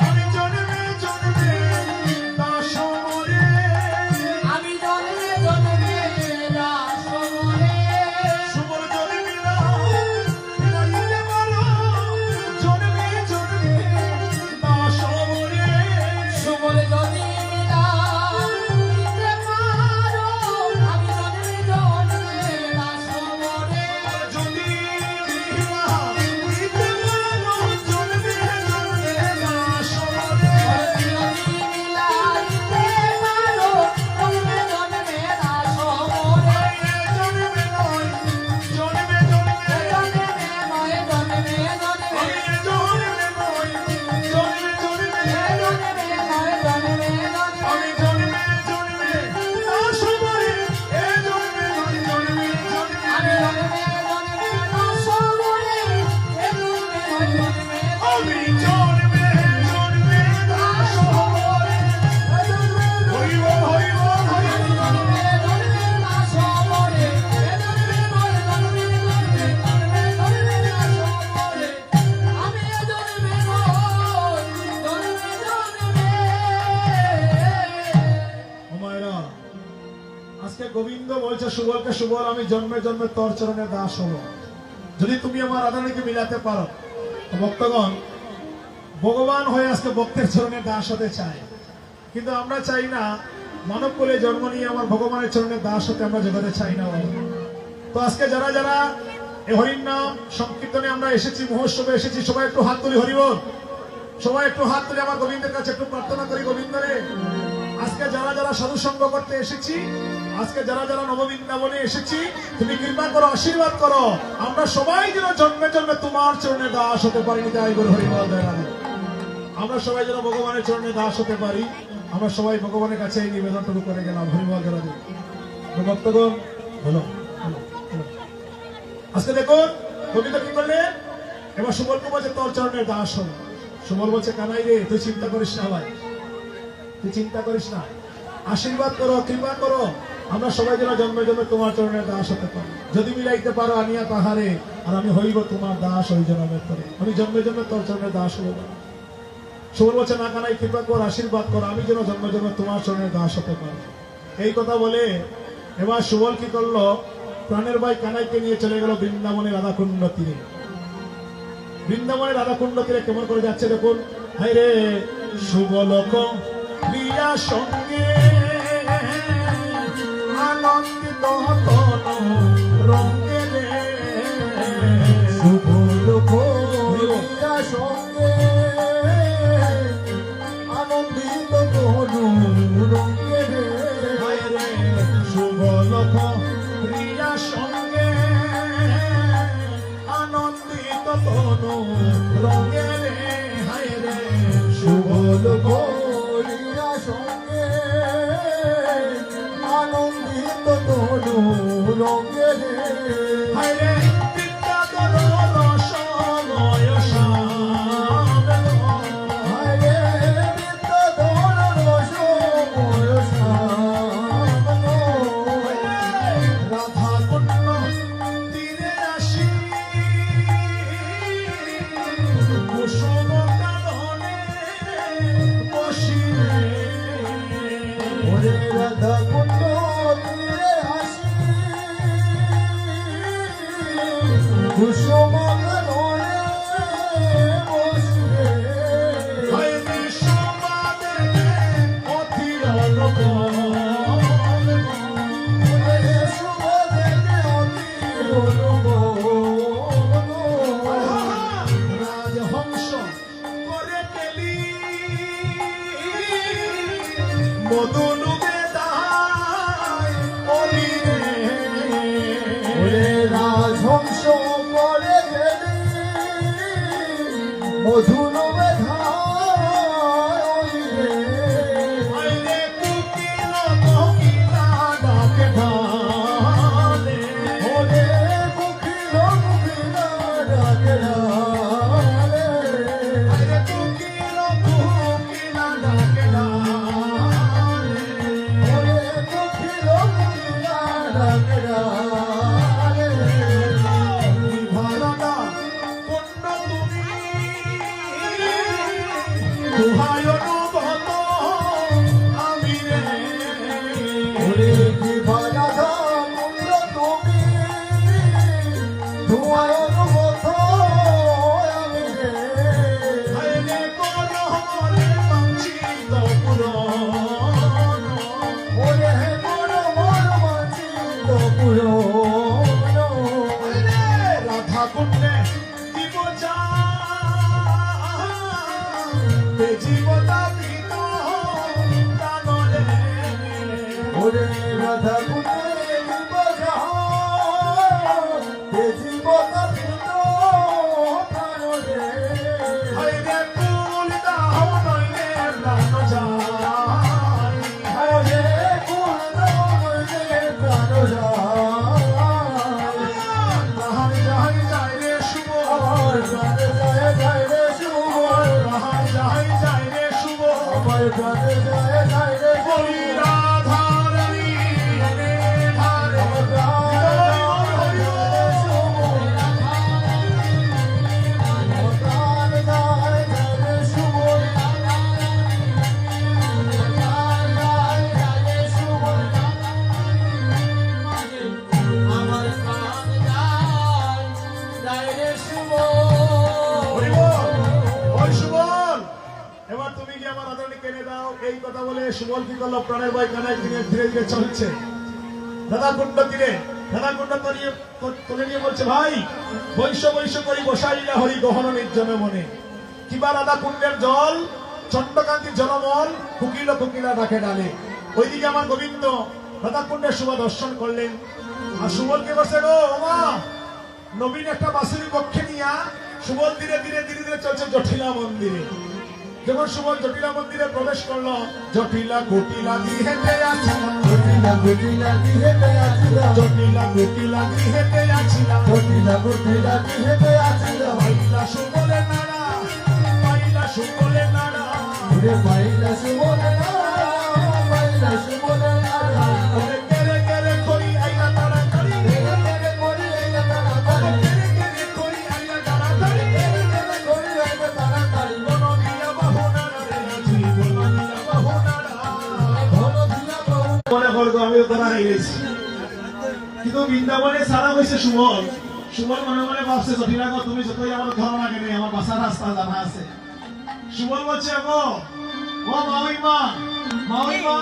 আমি জন্মে জন্মে দাস মরে, আমি জন্মে জন্মে দাস মরে। সুবল যদি মিলাইতে পারো, জন্মে জন্মে দাস মরে। সুবল যদি মিলাইতে গোবিন্দ বলছে সুবলকে, সুবল আমি জন্মে জন্মে তোর চরণে দাস হব, যদি তুমি আমার রাধারানীকে মিলাতে পারো। তো ভক্তগণ, ভগবান হয়ে আজকে ভক্তের চরণে দাস হতে চায়, কিন্তু আমরা চাই না মানব কুলে জন্ম নিয়ে আমার ভগবানের চরণে দাস হতে আমরা জগতে চাই না। তো আজকে যারা যারা এই হরির নাম সংকীর্তনে আমরা এসেছি, মহোৎসবে এসেছি, সবাই একটু হাত তুলি, হরিবল, সবাই একটু হাত তুলে আমার গোবিন্দের কাছে একটু প্রার্থনা করি, গোবিন্দ রে আজকে যারা যারা সাধু সঙ্গ করতে এসেছি, আজকে যারা যারা নববৃন্দাবনে এসেছি, তুমি কৃপা করো, আশীর্বাদ করো, আমরা সবাই যেন জন্মে জন্মে তোমার চরণে দাস হতে পারি। জয় গুরু হরিবল, জয় রাধে। আমরা সবাই যেন ভগবানের চরণে দাস হতে পারি, আমরা সবাই ভগবানের কাছে এই নিবেদনটুকু করে গেলাম, হরিবল, জয় রাধে। ভক্তগণ বলো, আজকে দেখুন গোবিন্দ কি করলেন, এবার সুবলকে বলছে তোর চরণের দাস হল। সুবল বলছে কানাই রে, তুই চিন্তা করিস না ভাই, তুই চিন্তা করিস না, আশীর্বাদ করো, কৃপা করো, আমরা সবাই যেন জন্মে জন্মে তোমার চরণের দাস হতে পারি। যদি মিলাইতে পারো আনিয়া তাহারে, আর আমি হইব তোমার দাস ওই জন্মের পরে, আমি জন্মে জন্মে তোর চরণের দাস হব। সুবল বলছে না কানাই, কৃপা কর, আশীর্বাদ করো, আমি যেন জন্মে জন্মে তোমার চরণের দাস হতে পারি। এই কথা বলে এবার সুবল কি করলো, প্রাণের ভাই কানাইকে নিয়ে চলে গেল বৃন্দাবনের রাধাকুণ্ড তীরে। বৃন্দাবনের রাধাকুণ্ড তীরে কেমন করে যাচ্ছে দেখুন, হাই রে সুবলক প্রিয়া সঙ্গে আনন্দিত তনু রঙ্গে রে, সুবলক প্রিয়া সঙ্গে আনন্দিত তনু রঙ্গে রে, হাই রে সুবলক প্রিয়া সঙ্গে আনন্দিত তনু রঙ্গে রে, হাই রে সুবলক প্রিয়া সঙ্গে আনন্দিত তনু রঙ্গে রে, হাই রে বিদ্যাধর রসময় শ্যামল, হায়রে বিদ্যাধর রসময় শ্যামল, রাধাকুণ্ড তীরে আসি কুসুম কাননে বসি রে, ওরে রাধা কুণ্ড তীরে আসি কুসুম কাননে বসি রে, হায় বিশ্ববাদে অতি অনুপম, ওরে শুভ দেখে অতি অনুপম, রাজহংস করে কেলি মধুনুবে দায় অলি রে, ওরে রাজহংস করে গেলি মধুর মেধায় রে, আইরে কুকিল কোকিলা ডাকে ঢালে, ওরে কুকিল কুকিলা ডাকে ঢালে, আইরে কুকিল কোকিলা ডাকে ঢালে, ওরে কুকিল কুকিলা ডাকে ঢালে, ভারতা পুণ্য তুমি দুহাই অনুভত আমি রে, ওরে কি ভাজাধা কুণ্ড তুমি ধোঁয়ায় অনুভূত আমি রে, আইরে কোন হরে বাঞ্ছিত পুরন, ওরে মন মন বাঞ্ছিত পুরন, আইরে রাধা কুণ্ডে দিব যা জীবতা পিত প্রাণরে, ওরে রাধা কুণ্ডে জীবজা হে জীবতাপিত প্রাণরে, আইরে কুল দাও নইলে প্রাণ যায়, ওরে কুল রমণে প্রাণ যায়, রাহার যাই যাই রে শুভ, আমার প্রাণে যায় যায় রে শুভ, রাহার যাই যাই রে শুভ, আমার প্রাণে যায় যায় রে বলি শুভ, রাধারানী রে ধারে, আমার প্রাণে যায় যায় রে শুভ, আমার প্রাণে যায় যায় রে শুভ, এনে দাও। এই কথা বলে সুবল কি করলো, প্রাণের ভয় কানায় ধীরে ধীরে চলছে রাধাকুণ্ড তীরে। রাধাকুণ্ড তুলে নিয়ে বলছে, ভাই বৈশ্য বৈশ্য করি বসাইলা হরি গহন নির্জনে মনে। কিবা রাধাকুণ্ডের জল চন্দ্রকান্তি জলমল কুকিল কুকিলা ডাকে ডালে। ওইদিকে আমার গোবিন্দ রাধাকুণ্ডের শোভা দর্শন করলেন। আর সুবল কি করছে গো, ওমা নবীন একটা বাসুরি পক্ষে নিয়া সুবল ধীরে ধীরে ধীরে ধীরে চলছে জটিলা মন্দিরে। যখন সুবল জটিলা মন্দিরে প্রবেশ করলো, জটিলা কুটিলা দিয়ে হেঁটে আসছিলাম, জটিলা জটিলা দিহেতে আছিলাম, জটিলা কুটিলা দিয়ে হেঁটে আসছিলাম, জটিলা জটিলা দিহেতে আছিলাম, পাইলা সুবলে নাড়া, পাইলা সুবলে নাড়া, ওরে বাইলা সুবলে না, বাইলা সুবলে না, ওরে কেরে কেরে করি আইলা তাড়াতাড়ি, কেরে কেরে করি আইলা তাড়াতাড়ি, কেরে কেরে করি আইলা তাড়াতাড়ি, কেরে কেরে করি আইলা তাড়াতাড়ি, বনো দিয়া বাহু নাড়া রে নাচি, বনো দিয়া বাহু নাড়া। ধনো দিয়া বহু মনে করতো আমি তোরা হয়ে গেছি, কিন্তু বৃন্দাবনে সারা হয়েছে সুবল। সুবল মনে মনে ভাবছে, জটিলা গো তুমি যতই আমার ধরো না কেন, আমার বাসার রাস্তা জানা আছে। সুবল বলছে, গো ও মাওইমা, মাওইমা,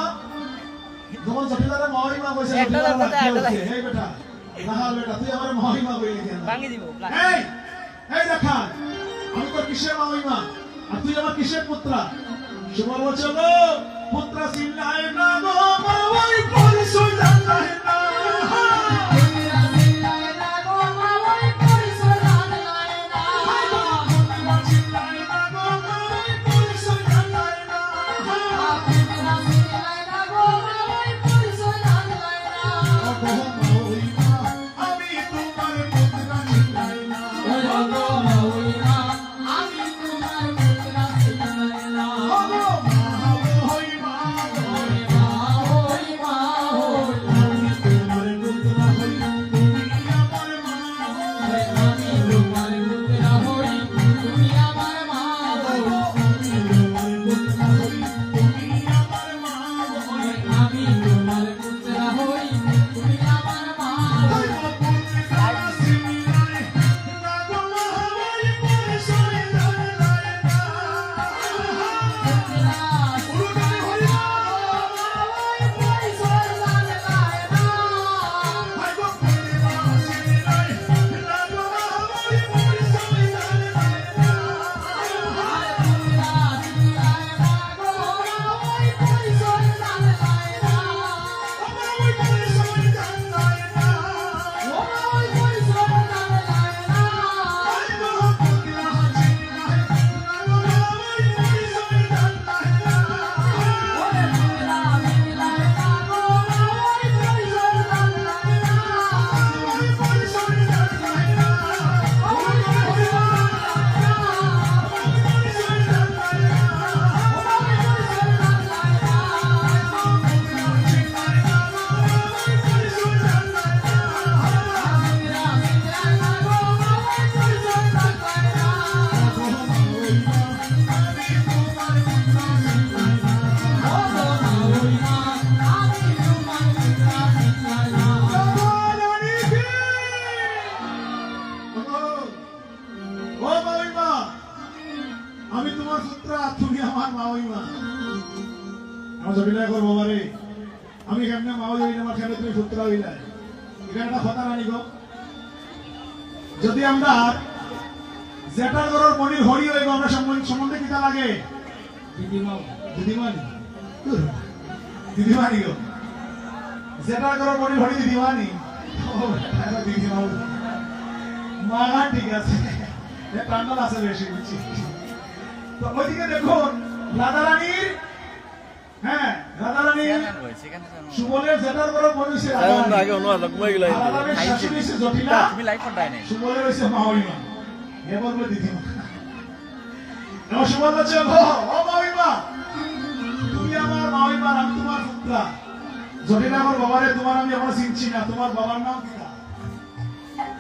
যখন জটিলারে মাওইমা কইছে, জটিলা লাগছে, এই বেটা রাহাল বেটা তুই আমার মাওইমা কইলি কেন? ভাঙি দিব এই এই দেখা, আমি তো কিসের মাওইমা আর তুই আমার কিসের পুত্রা? সুবল বলছে, গো পুত্রা চিল্লায় না গো, মাওই পরিচয় জানায় না। আমি তোমার পুত্রা চিল্লাই না। আমি তোমার পুত্রা, তুমি আমার মাওইমা। আমার জটিলা করবো বাবারে, আমি কেমনে মাওই হইলে আমার কেন তুমি পুত্রা হইলে? এখানে একটা কথা রানি গো, যদি আমরা জেঠার ঘরের মনির হরি হইব, আমরা সম্বন্ধে কিতা লাগে? দিদিমানি, দিদিমানি গো, জেঠার ঘরের মনির হরি দিদিমানি, দিদিমা মাগা, ঠিক আছে, প্রাণাল আছে বেশি বুঝছি। তো ওইদিকে দেখুন রাধারানীর, হ্যাঁ রাধারানীর সুবলের জেঠার ঘরের মনির সে রাধারানীর শাশুড়ি সে জটিলা, সুবলের হইছে মাওইমা, এবার বলে দিদিমা। এবার সুবল বলছে, ও মাওইমা, তুমি আমার মাওইমা, আমি তোমার পুত্রা। জটিলা আমার বাবারে, তোমার আমি এখন চিনছি না, তোমার বাবার নাম কি?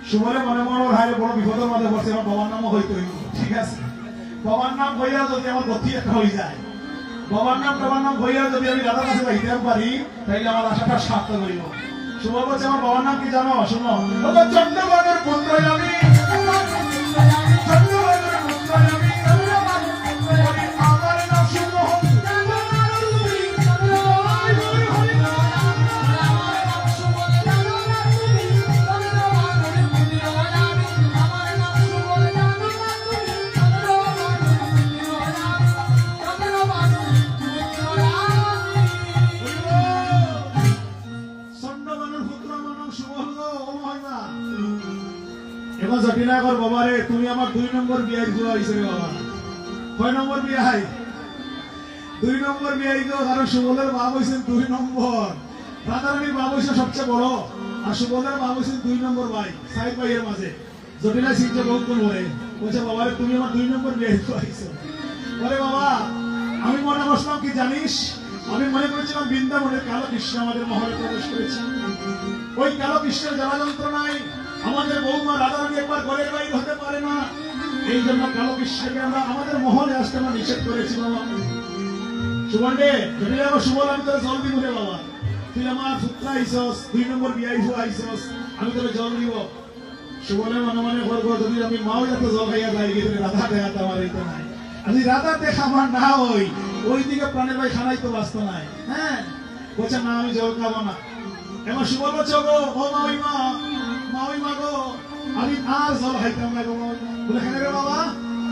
সুবলে মনে মনে ভাইরে বড় বিপদের মধ্যে পড়ছে, আমার বাবার নামও হইতে হইব, ঠিক আছে? বাবার নাম হইয়া যদি আমার গতি একটা হয়ে যায়, বাবার নাম হইয়া যদি আমি রাধার কাছে যাইতে পারি, তাইলে আমার আশাটা সার্থক হইব। সুবল বলছে, আমার বাবার নাম কি জানো? শোনো, চন্দ্রবাগের পুত্র আমি, চন্দ্রবাগের পুত্র আমি, আমার নাম সুমোহন। জটিলাগর বাবারে তুমি আমার 2 নম্বর বিয়াই জুয়া হইছে রে বাবা। কয় নম্বর বিয়াই? 2 নম্বর বিয়াই গো, কারণ সুবলের বাপ হইছেন 2 নম্বর। রাধারানীর বাপ হইছে সবচেয়ে বড়, আর সুবলের বাপ হইছেন 2 নম্বর ভাই, 4 ভাইয়ের মাঝে। জটিলা সিংকে বহুত কোন বলে বলছে বাবারে তুমি আমার 2 নম্বর বিয়াই জুয়া হইছো। বলে বাবা আমি মনে করছিলাম কি জানিস, আমি মনে করেছিলাম বৃন্দাবনের কালো কৃষ্ণ আমাদের মহলে প্রবেশ করেছে। ওই কালো কৃষ্ণের জ্বালা যন্ত্রণায় আমাদের বৌমা রাধারানী একবার ঘরের বাইরে হতে পারে না, এই জন্য কালো কৃষ্ণকে আমরা আমাদের মহলে আসতে আমরা নিষেধ করেছি বাবা। সুবর্ণে যদি আমার সুবল আমি তোর জল দিব রে বাবা, তুই আমার পুত্র আইসস, 2 নম্বর বিয়াই হয়ে আইসস, আমি তোর জল দিব। সুবলে মনে মনে করবো যদি আমি মাও যাতে জল খাইয়া যাই গিয়ে রাধা দেখাতে আমার এই তো নাই, আমি রাধা দেখা আমার না হই ওই দিকে প্রাণের ভাই খানাই তো বাঁচত নাই। হ্যাঁ বলছে না আমি জল খাবো না। এবার সুবল বলছে গো ও মাওই মা গো আমি আর জল খাইতাম না গো। বলে কেন রে বাবা?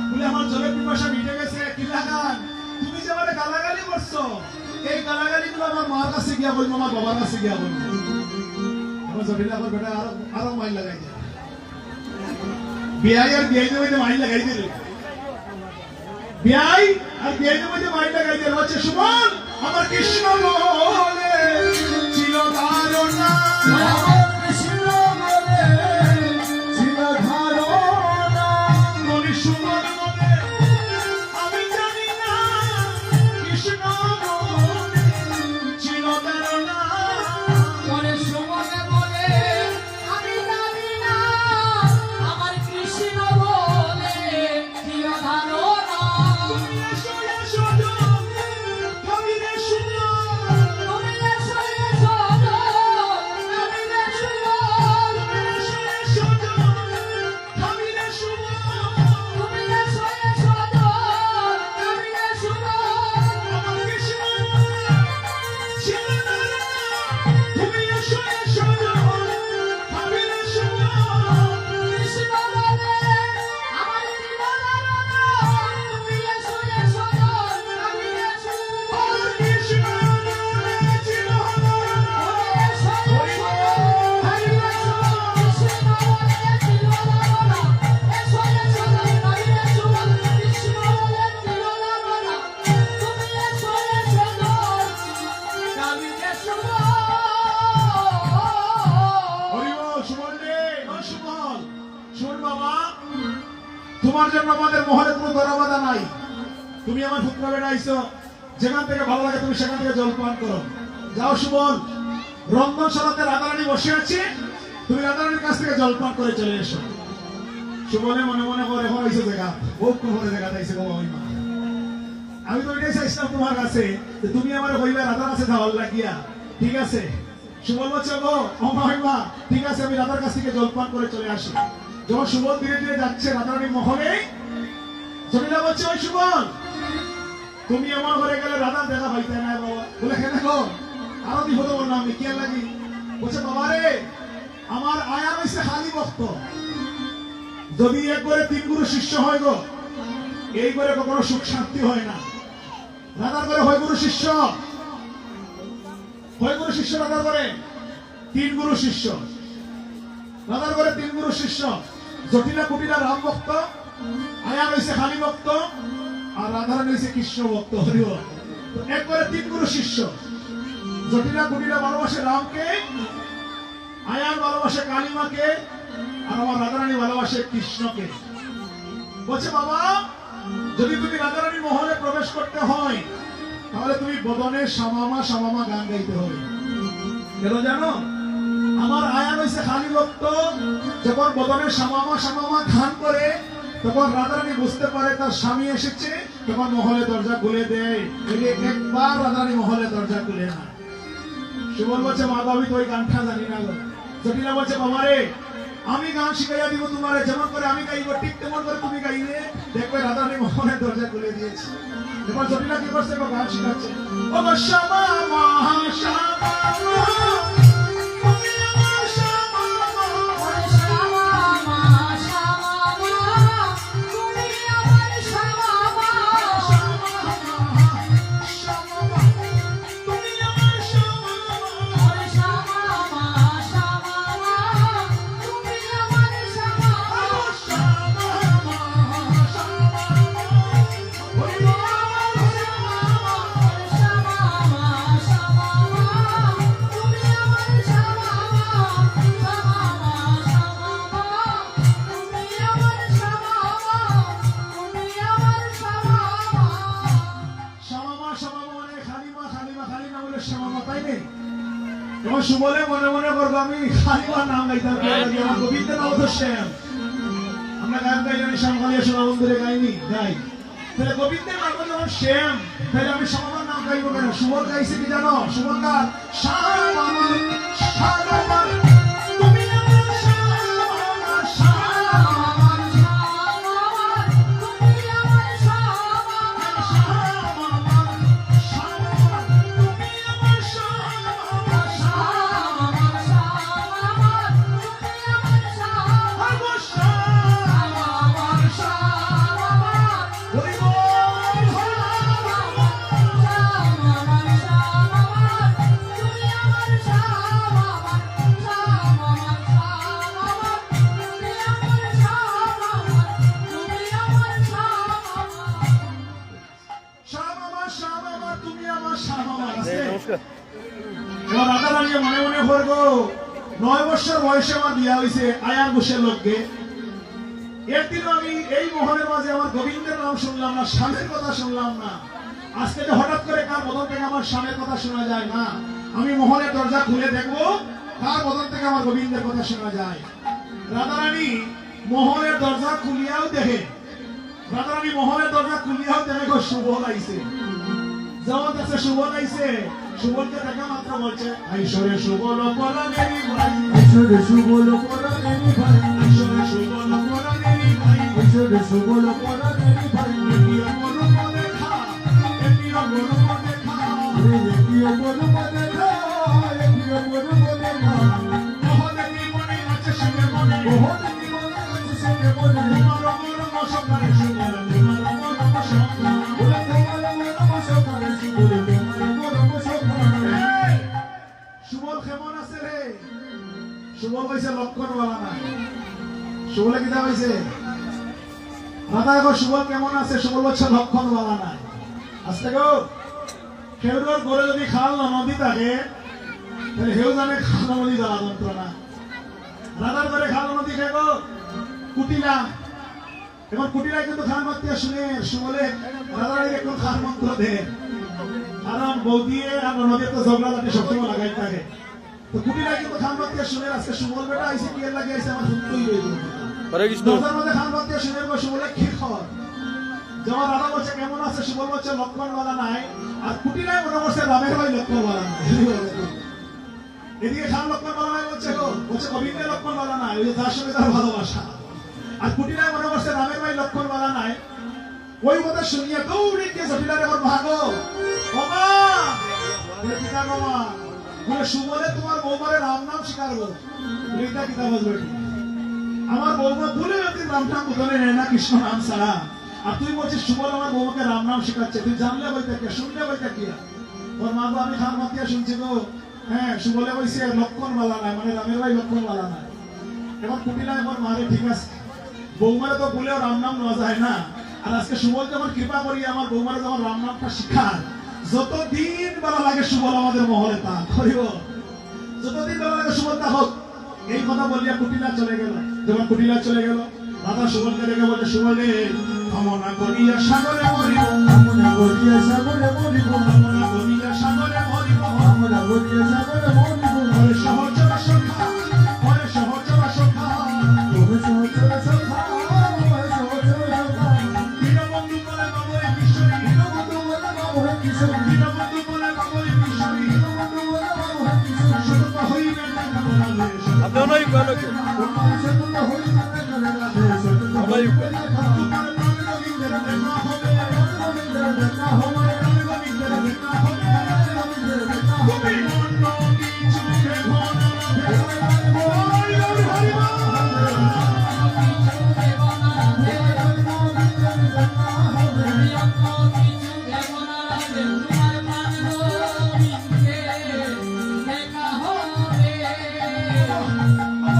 বলে আমার জলের পিপাসা মিটে গেছে। কি লাগান তুমি যে আমাকে গালাগালি করছো, এই গালাগালি গুলো আমার মার কাছে গিয়া বলবো, আমার বাবার কাছে গিয়া বলবো। আমার জটিলা আমার বেটা আরো মাইল লাগাই যায়, বিয়াই আর বিয়াই দেবে মাইল লাগাই দিল, বিয়াই আর বিয়াই দেবে মাইল লাগাই দিল। হচ্ছে সুবল আমার কৃষ্ণ বলে ছিল ধারণা, আমার কৃষ্ণ বলে ছিল ধারণা, বলি সুবল বলে আমি জানি না কৃষ্ণ বলে ছিল ধারণা। মনে সুমনে বলে আমি জানি না আমার কৃষ্ণ বলে প্রিয় ধারণা। তুমি এসো এসো গো, আমি রে সুবল, তুমি এসো এসো গো, আমি রে সুবল। এসো এসো গো, আমি রে সুবল। তুমি এসো এসো গো, আমি রে সুবল। আমার কৃষ্ণ ছিল ধারণা, তুমি এসো এসো গো, আমি রে সুবল। কৃষ্ণ বলে আমার প্রিয় ধারণা। তুমি এসো এসো গো, আমি রে সুবল। কৃষ্ণ বলে ছিল ধারণা, হরিবল সুবল রে, ও সুবল শোন বাবা, তোমার জন্য আমাদের মহলে কোনো দরবাদা নাই। তুমি আমার পুত্র বেটা আইছো, যেখান থেকে ভালো লাগে তুমি সেখান থেকে জল পান করো। যাও সুবল, রন্ধনশালাতে রাধারানী বসে আছে, তুমি রাধারানীর কাছ থেকে জল পান করে চলে এসো। সুবলে মনে মনে করে এখন আইসো জায়গা, বহুত কোন জায়গা আইসে গো মহিমা। আমি তো এটাই চাইছিলাম তোমার কাছে যে তুমি আমার হইবে রাধার কাছে যাওয়ার লাগিয়া, ঠিক আছে? সুবল বলছে গো ও মহিমা ঠিক আছে, আমি রাধার কাছ থেকে জল পান করে চলে আসি। যখন সুবল ধীরে ধীরে যাচ্ছে রাধারানীর মহলে, জটিলা বলছে ওই সুবল তুমি আমার ঘরে গেলে রাধার দেখা পাইতে না বাবা। বলে কেন গো? আরো বিপদ বললাম আমি কে লাগি? বলছে বাবা রে আমার আয়া হইছে খালি ভক্ত, যদি একবারে 3 গুরু শিষ্য হয় গো এই করে কখনো সুখ শান্তি হয় না। রাধার করে হয় গুরু শিষ্য, হয় গুরু শিষ্য রাধার করে 3 গুরু শিষ্য, রাধার করে 3 গুরু শিষ্য। জটিলা কুটিলা রাম ভক্ত, আয়া হইছে খালি ভক্ত, আর রাধারানী হইছে কৃষ্ণ ভক্ত। হরিবল একবারে 3 গুরু শিষ্য। জটিলা কুটিলা ভালোবাসে রামকে, আয়ার ভালোবাসে কালিমাকে, আর আমার রাধারানী ভালোবাসে কৃষ্ণকে। বলছে বাবা যদি তুমি রাধারানী মহলে প্রবেশ করতে হয় তাহলে তুমি বদনে শামামা শামামা গান গাইতে হবে। কেন জানো? আমার আয়ান হইছে খালি ভক্ত, যখন বদনে শামামা শামামা গান করে তখন রাধারানী বুঝতে পারে তার স্বামী এসেছে, তখন মহলে দরজা খুলে দেয়। একবার রাধারানী মহলে দরজা খুলে না। সুবল বলছে মা আমি তো ওই গানটা জানি না গো। জটিলা বলছে বাবা রে আমি গান শিখাইয়া দিব তোমারে, যেমন করে আমি গাইব ঠিক তেমন করে তুমি গাইবে, দেখবে রাধারানী মহলের দরজা খুলে দিয়েছে। এবার জটিলা কি করছে গো? গান শিখাচ্ছে। ও গো শ্যামা মা শ্যামা মা, তুমি আমার শ্যামা মা। শ্যামা শ্যামা মাতাই নেই এবং সুবলে মনে মনে করবো আমি খালিবার নাম গাইতাম আমার গোবিন্দের নাম তো শ্যাম। আমরা গান গাই জানি শ্যামকালিয়া সোনা মন্দিরে গাইনি গাই, তাহলে গোবিন্দের নাম যখন শ্যাম তাহলে আমি শ্যামার নাম গাইবো কেন? সুবল গাইছে কি জানো? সুবল গান শ্যাম আমার শ্যাম আমার তুমি আমার শ্যাম আমার শ্যাম আমার মনে মনে করবো 9 বছর বয়সে আমার বিয়া হয়েছে আয়ার বসের লোককে। একদিন আমি এই মহলের মাঝে আমার গোবিন্দের নাম শুনলাম না, স্বামীর কথা শুনলাম না। আজকে যে হঠাৎ করে কার বদল থেকে আমার স্বামীর কথা শোনা যায় না, আমি মহলের দরজা খুলে দেখবো কার বদল থেকে আমার গোবিন্দের কথা শোনা যায়। রাধারানী মহলের দরজা খুলিয়াও দেখে, রাধারানী মহলের দরজা খুলিয়াও দেখে গো সুবল আইছে। যেমন দেখছে সুবল আইছে, সুবলকে দেখা মাত্র বলছে আইসরে সুবল পরাণেরি ভাই, ঈশ্বরে সুবল পরাণেরি ভাই, আইসরে সুবল পরাণেরি ভাই, ঈশ্বরে সুবল পরাণেরি ভাই, এটিও গরুপ দেখা, এটিও গরুপ দেখা, এটিও গরুপ দেখা, এটিও গরুপ দেখা, মহদেবী মনে আছে সঙ্গে মনে, মহদেবী মনে আছে সঙ্গে মনে, তোমার মরম সকালে সুবল, তোমার মরম সকালে, বলে তোমার মরম সকালে সুবল, তোমার মরম সকালে। সুবল কেমন আছে রে? সুবল কইছে লক্ষণওয়ালা নাই। সুবলে কিতা কইছে? রাধা গো সুবল কেমন আছে? সুবল বলছে লক্ষণওয়ালা নাই। আস্তে গো খেউর ঘরে যদি খাল নদী থাকে তাহলে হেউ জানে খাল নদী জ্বালা যন্ত্রণা। রাধার ঘরে খাল নদী খেয়ে গো কুটিলা, এখন কুটিলা কিন্তু খাল মাত্র শুনে সুবলে রাধার একটু খাল মন্ত্র দে, কারণ বৌ দিয়ে আর নদীর তো ঝগড়া জাতি সবসময় লাগাই থাকে। তো কুটিলা কিন্তু খান বাতিয়া শুনে আজকে সুবল বেটা আইসে কি লাগে আইসে আমার শুনতেই রইল। হরে কৃষ্ণ। দরজার মধ্যে খান বাতিয়া শুনে গো সুবলে কি খবর? যেমন রাধা বলছে কেমন আছে, সুবল বলছে লক্ষণওয়ালা নাই, আর কুটিলায় মনে করছে রামের ভাই লক্ষণওয়ালা নাই। এদিকে খান লক্ষণওয়ালা নাই বলছে গো, বলছে গোবিন্দের লক্ষণওয়ালা নাই, ওই যে তার সঙ্গে তার ভালোবাসা। আর কুটিলায় মনে করছে রামের ভাই লক্ষণওয়ালা নাই। ওই কথা শুনিয়া দৌড়ে গিয়ে জটিলারে আমার ভাগো বাবা বলে পিতা বাবা বলে সুবলে তোমার বৌমারে রাম নাম শিখাবো। এটা কিতা বলবে? আমার বৌমা ভুলে যদি রাম নাম বদলে নেয় না কৃষ্ণ নাম ছাড়া, আর তুই বলছিস সুবল আমার বৌমাকে রাম নাম শিখাচ্ছে, তুই জানলে বলতে কে শুনলে বলতে কি? ওর মা গো আমি খান মাতিয়া শুনছি গো, হ্যাঁ সুবলে বলছে লক্ষণওয়ালা নাই, মানে রামের ভাই লক্ষণওয়ালা নাই। এবার কুটিলা এবার মারে ঠিক আছে, বৌমারে তো বলেও রাম নাম নেওয়া যায় না। আর আজকে সুবল যখন কৃপা করি আমার বৌমারে যখন রাম নামটা শিখার, যতদিন বেলা লাগে সুবল আমাদের মহলে তা করিব, যতদিন বেলা লাগে সুবল তা হোক। এই কথা বলিয়া কুটিলা চলে গেল। যখন কুটিলা চলে গেল রাধা সুবলকে দেখে বলে সুবলে কামনা করিয়া সাগরে মরিব, কামনা করিয়া সাগরে মরিব, কামনা করিয়া সাগরে মরিব, কামনা করিয়া সাগরে মরিব, হরে সহচরা সখা, হরে সহচরা সখা, তবে সহচর সখা, তবে সহচর সখা, দীনবন্ধু বলে বাবুরে কিশোরী, দীনবন্ধু বলে বাবু হে কিশোরী, দীনবন্ধু বলে বাবুরে কিশোরী, দীনবন্ধু বলে বাবু হে কিশোরী, সতত হইবে না কামনা রে, আপনি অনেক ভালো কি সতত হইবে না করে রাধে, সতত হইবে না তোমার প্রাণ গোবিন্দের দেখা হবে, গোবিন্দের দেখা হবে, প্রাণ গোবিন্দের দেখা হবে, গোবিন্দের দেখা হবে। তুমি অন্য কিছু ভেবো না, হরি হরি হরি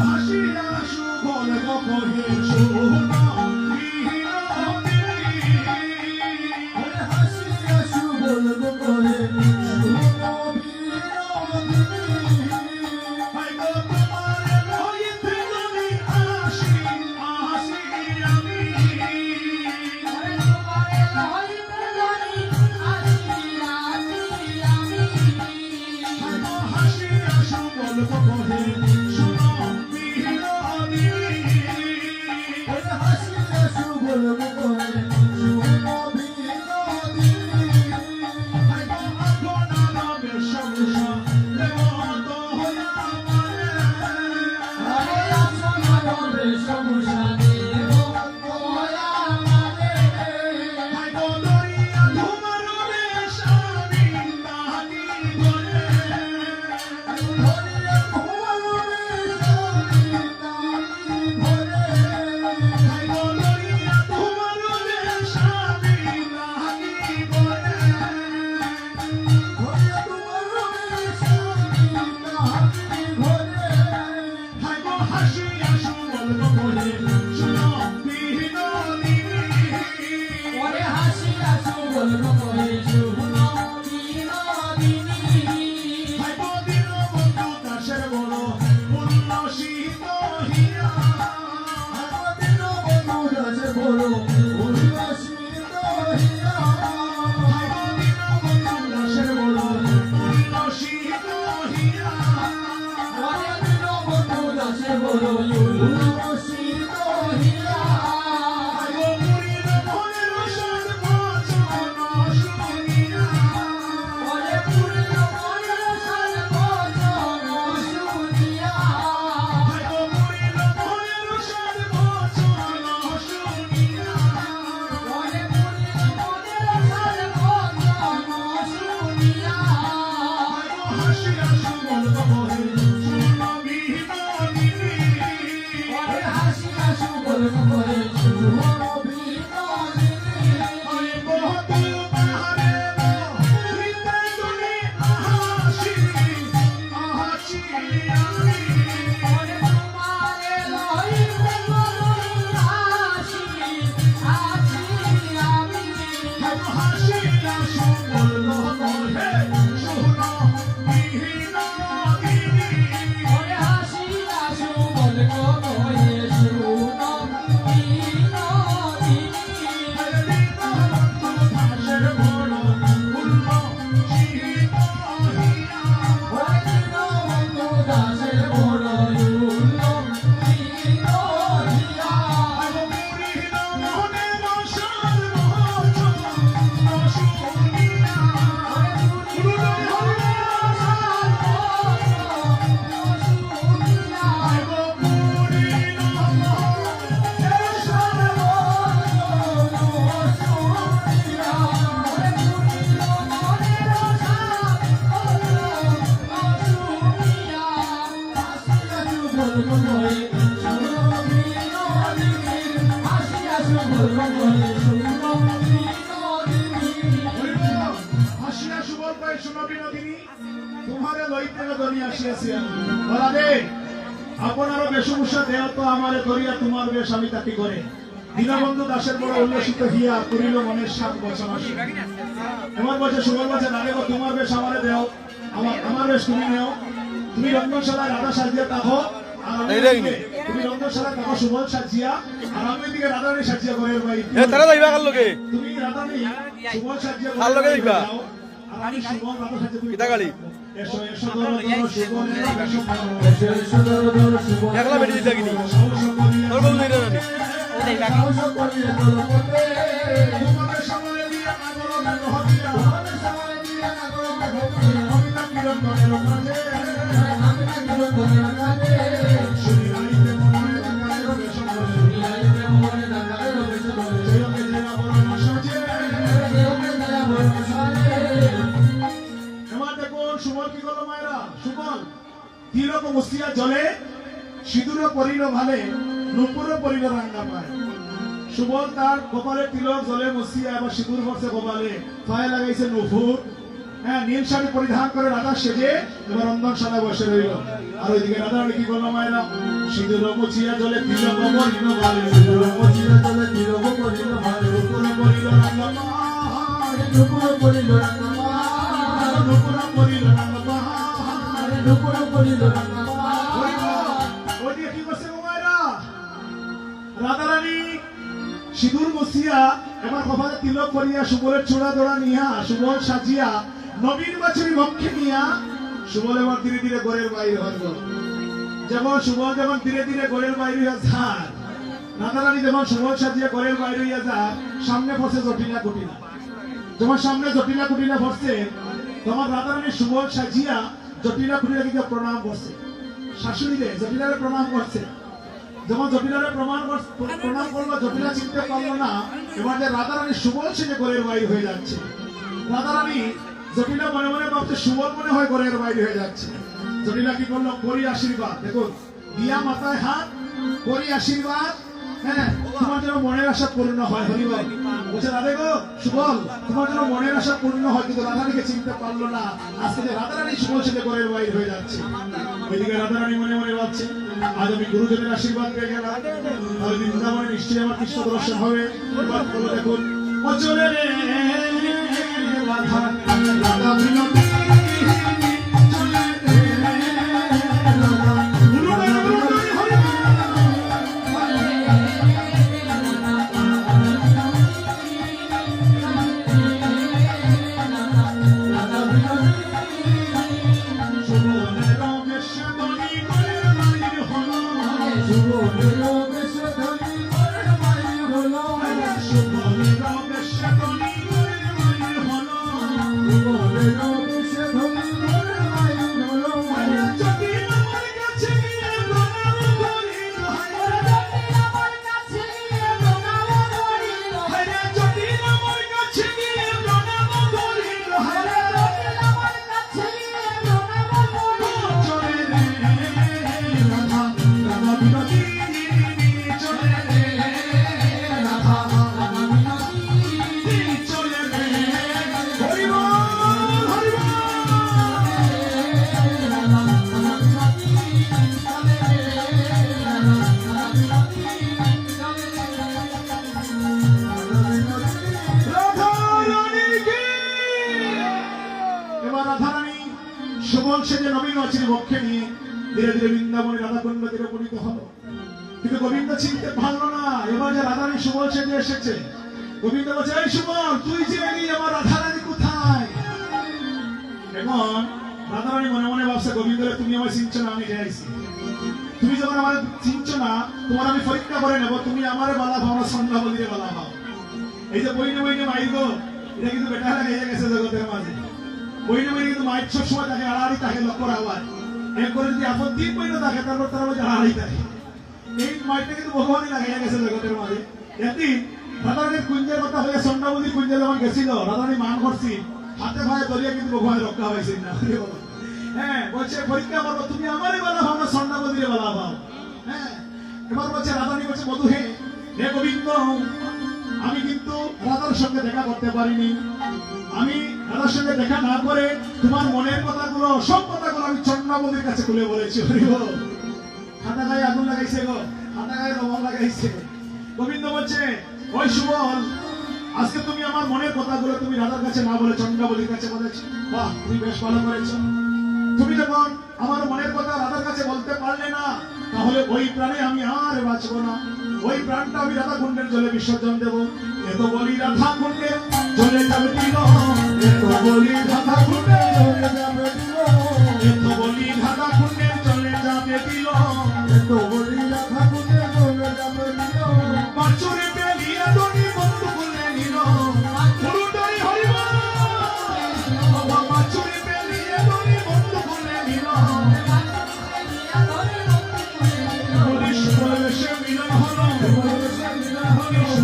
হাসিয়া বড় উল্লাসিত হইয়া দাসের বড় উল্লসিত হইয়া ওরে দীনবন্ধু দাসের বড় উল্লাসিত হইয়া আগো মুড়ির মনের সর্বচন শুনিয়া ওরে পুরিল মনের সর্বচন শুনিয়া আগো মুড়ির মনের সর্বচন শুনিয়া ওরে পুরিল মনের সর্বচন শুনিয়া আগো হাসিয়া সুমন কবহে শুনবি নদিনী ওরে হাসিয়া সুবল করে শুধু অভিনন্দিনী আই বহুতুল পাহাড়ে হৃদে তুলি আহাসি আহাসি আমি ওরে তোমারে লইতে বড়ই হাসি আছি আমি আগো হাসিয়া সুমন কবহে শুনবি নদিনী ওরে হাসিয়া সুবল করে শুনো বিনোদিনী ওরে দীনবন্ধু দাসের বড় উল্লসিত হইয়া ওরে পুরিল মনের সর্বচন শুনিয়া তোমারে লইতে ধরি আসিয়াছি বলাদে আপনারও বেশভূষা দেহ তো আমারে ধরিয়া তোমার বেশ আমি তাকে করে দীনবন্ধু দাসের বড় উল্লসিত হিয়া করিল মনের সাত বচন আসি এমন বলছে সুবল বলছে না দেখো তোমার বেশ আমারে দেও আমার বেশ তুমি নেও তুমি রন্ধনশালায় রাধা সাজিয়া তাকো আর আমি ওইদিকে তুমি রন্ধনশালায় তাকো সুবল সাজিয়া আর আমি ওইদিকে রাধারানী সাজিয়া ঘরের বাইরে এ তারা যাইবা কার লগে তুমি রাধারানী সুবল সাজিয়া কার লগে যাইবা? যাও, আর আমি সুবল রাধা সাজিয়া তুমি কিতা গালি? এসো এসো ধরো ধরো সুবলের বেশ ধরো। একলা বেটি দিতা কিনি তোর বউ নাই রানি তোমাদের সামনে দিয়ে আগরণ নহতিয়া কবিতা কিরণ মনের মাঝে শুনি আইতে মনে রাখার বেশ ধরে জয়কে জয় আগরণ সাজে এবার দেখুন সুবল কি করলো মায়েরা সুবল তিলক মুস্তিয়া জলে সিঁদুর পরিল ভালে নুপুর পরিল রাঙ্গা পায় সুবল তার কপালে তিলক জলে মুস্তিয়া এবার সিঁদুর ভরছে কপালে পায়ে লাগাইছে নুপুর হ্যাঁ নীল শাড়ি পরিধান করে রাধা সেজে এবার রন্ধনশালায় বসে রইল আর ওইদিকে রাধারানী কি করলো মায়েরা সিঁদুর মুছিয়া জলে তিলক পরিল ভালে সিঁদুর মুছিয়া জলে তিলক পরিল ভালে নুপুর পরিল রাঙ্গা পায় নুপুর পরিল রাঙ্গা পায় নুপুর পরিল রাঙ্গা পায় নুপুর পরিল রাঙ্গা পায় ওইদিকে কি করছে গো মায়েরা রাধারানী সিঁদুর বসিয়া এবার কপালে তিলক করিয়া সুবলের চূড়া দোড়া নিয়া সুবল সাজিয়া নবীন বাছুরি বক্ষে নিয়া সুবল এবার ধীরে ধীরে ঘরের বাইরে হইল যেমন সুবল যেমন ধীরে ধীরে ঘরের বাইরে হইয়া যায় রাধারানী যেমন সুবল সাজিয়া ঘরের বাইরে হইয়া যায় সামনে পড়ছে জটিলা কুটিলা যেমন সামনে জটিলা কুটিলা পড়ছে তোমার রাধারানী সুবল সাজিয়া জটিলা কুটিলা কিন্তু প্রণাম করছে শাশুড়িরে জটিলারে প্রণাম করছে যেমন জটিলারে প্রণাম করলো জটিলা চিনতে পারলো না এবার যে রাধারানী সুবল সেজে ঘরের বাইরে হয়ে যাচ্ছে রাধারানী জটিলা মনে মনে ভাবছে সুবল মনে হয় ঘরের বাইরে হয়ে যাচ্ছে জটিলা কি করলো করি আশীর্বাদ দেখুন দিয়া মাথায় হাত করি আশীর্বাদ হ্যাঁ তোমার যেন মনের আশা পূর্ণ হয় হরিবল বলছে রাধে গো সুবল তোমার যেন মনের আশা পূর্ণ হয় কিন্তু রাধারানীকে চিনতে পারলো না আজকে যে রাধারানী সুবল সেজে ঘরের বাইরে হয়ে যাচ্ছে ওইদিকে রাধারানী মনে মনে ভাবছে আজ আমি গুরুজনের আশীর্বাদ পেয়ে গেলাম তাহলে বৃন্দাবনে নিশ্চয়ই আমার কৃষ্ণ দর্শন হবে এবার বলো দেখুন অচলে রে রাধা রাধা বিনোদী চলে রে রাধা উলুবে উলুবে হরি রাধারানী সুবল সেজে নবীন অচির বক্ষে নিয়ে ধীরে ধীরে বৃন্দাবনে রাধাকুণ্ড তীরে উপনীত হলো। কিন্তু গোবিন্দ চিনতে পারলো না এবার যে রাধারানী সুবল সেজে এসেছে। গোবিন্দ বলছে, এই সুবল, তুই যে এলি, আমার রাধারানী কোথায়? এখন রাধারানী মনে মনে ভাবছে, গোবিন্দ তুমি আমার চিনছো না, আমি যাইছি। তুমি যখন আমার চিনছো না, তোমার আমি পরীক্ষা করে নেবো, তুমি আমারে বালা ভাও না সন্ধ্যাবলীরে বালা ভাও। এই যে বইনে বইনে মাইর গো, এটা কিন্তু বেটা হয়ে গেছে জগতের মাঝে। বইনে বইনে কিন্তু মাইর সব সময় তাকে আড়াআড়ি তাকে লক্ষ্য রাখবার, এরপরে যদি আপন 3 বইনে থাকে তারপর তারা মধ্যে আড়াআড়ি থাকে। এই মাইরটা কিন্তু ভগবানই লাগিয়ে গেছে জগতের মাঝে। একদিন রাধারানীর কুঞ্জের কথা হয়ে সন্ধ্যাবলীর কুঞ্জে যখন গেছিল, রাধারানী মান করছি, হাতে ভাই দরিয়া কিন্তু ভগবানের রক্ষা হয়েছিল না। হ্যাঁ, বলছে পরীক্ষা করবো, তুমি আমারই বলা ভাও না সন্ধ্যাবলীরে বলা ভাও। হ্যাঁ, এবার বলছে রাধারানী বলছে, মধু হে গোবিন্দ, আমি কিন্তু রাধার সঙ্গে দেখা করতে পারিনি। আমি রাধার সঙ্গে দেখা না করে তোমার মনের কথাগুলো, সব কথাগুলো আমি চন্দ্রাবলীর কাছে খুলে বলেছি। খাতা গায়ে আগুন লাগাইছে গো, খাতা গায়ে লবণ লাগাইছে। গোবিন্দ বলছে, ওই সুবল, আজকে তুমি আমার মনের কথাগুলো তুমি রাধার কাছে না বলে চন্দ্রাবলীর কাছে বলেছো। বাহ, তুমি বেশ ভালো করেছো। তুমি যখন আমার মনের কথা রাধার কাছে বলতে পারলে না, তাহলে ওই প্রাণে আমি আর বাঁচবো না। ওই প্রাণটা আমি রাধা কুণ্ডের জলে বিসর্জন দেবো। এত বলি রাধা কুণ্ডের জলে যাবে দিল, এত বলি রাধা কুণ্ডের জলে যাবে দিল, এত বলি রাধা কুণ্ডের জলে যাবে দিল, এত বলি রাধা কুণ্ডের জলে যাবে দিল। বাছুরে পেলিয়া দড়ি বন্ধু খুলে নিল, পুরুটাই হইব বাবা, বাছুরে পেলিয়া দড়ি বন্ধু খুলে নিল। পরিবেশে মিলন হলো,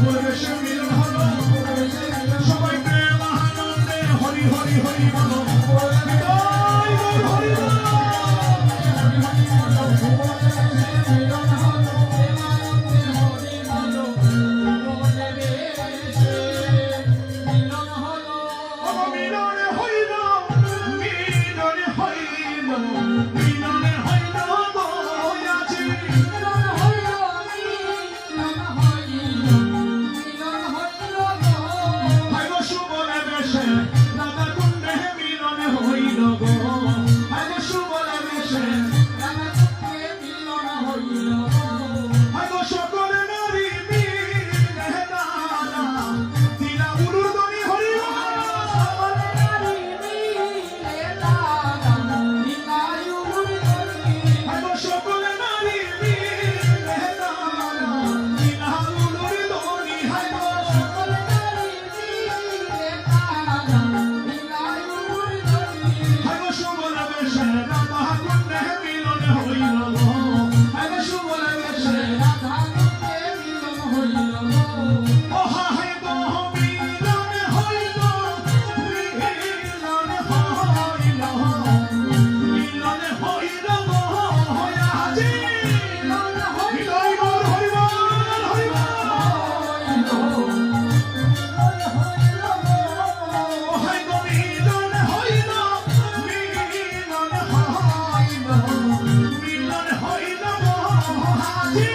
পরিবেশে মিলন হলো, সবাই প্রেম আনন্দে হরি হরি হরি বলো, হৃদয় বল হরি বল। মিলনে হইল, মিলনে হইল, মিলনে হইল গো আজি। হাইগো সুবলে বেশে রাধা কুণ্ডে মিলনে হইল গো, হাইগো সুবলে বেশে, হাইগো সকলে নারী মিলে দাদা, দিলা গুরুর দনি হরি বল। হাইগো সকলে নারী মিলে দাদা, দিলা গুরুর দনি, হাইগো হাইগো সুবলে বেশে রাধা কুণ্ডে মিলনে হইল গো, হাইগো সুবলে বেশে, ও হাইগো মিলনে হইল, মিলনে হইল, মিলনে হইল গো আজি। হৃদয় বল হরি বল, হরি বল। ও হাইগো মিলনে হইল, মিলনে হইল, মিলনে হইল গো আজি।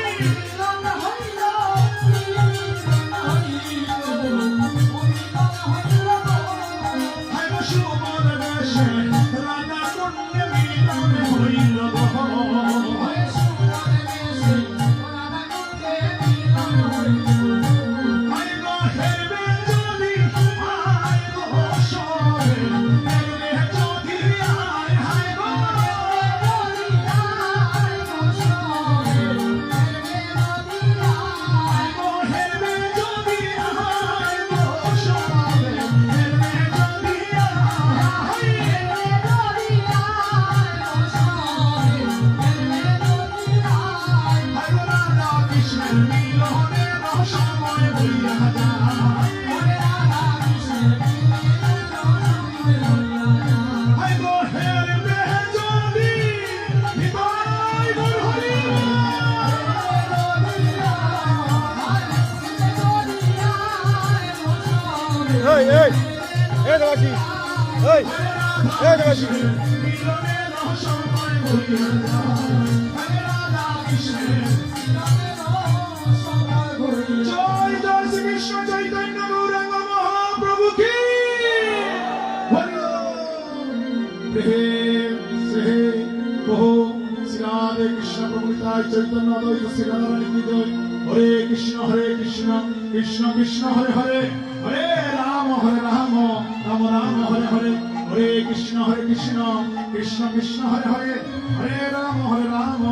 হাইগো সুবলে বেশে রাধা কুণ্ডে মিলনে হইল গো, হাইগো হেরবে যদি হাইগো সরে, হেরবে যদি আয়, হাইগো হাইগো হেরবে যদি হাইগো সরে, হেরবে যদি আয়, হাইগো রাধা কৃষ্ণের মিলনের সময় বইয়া যায়। হাইগো হেরবে যদি, হৃদয় বল হরি বল। এই এই এই দেবাশী, এই এই দেবাশী, মিলনের সময় বইয়া যায়। হাইগো রাধা কৃষ্ণের, জয় জয় শ্রীকৃষ্ণ চৈতন্য গৌরাঙ্গ মহাপ্রভু কি হরি বল। হে হে প্রভু শ্রী রাধে কৃষ্ণ প্রভু নিতাই চৈতন্য অদ্বৈত শ্রী রাধারানী কি জয়। হরে কৃষ্ণ কৃষ্ণ কৃষ্ণ হরে হরে হরে রাম রাম রাম হরে হরে হরে কৃষ্ণ কৃষ্ণ কৃষ্ণ হরে হরে হরে রাম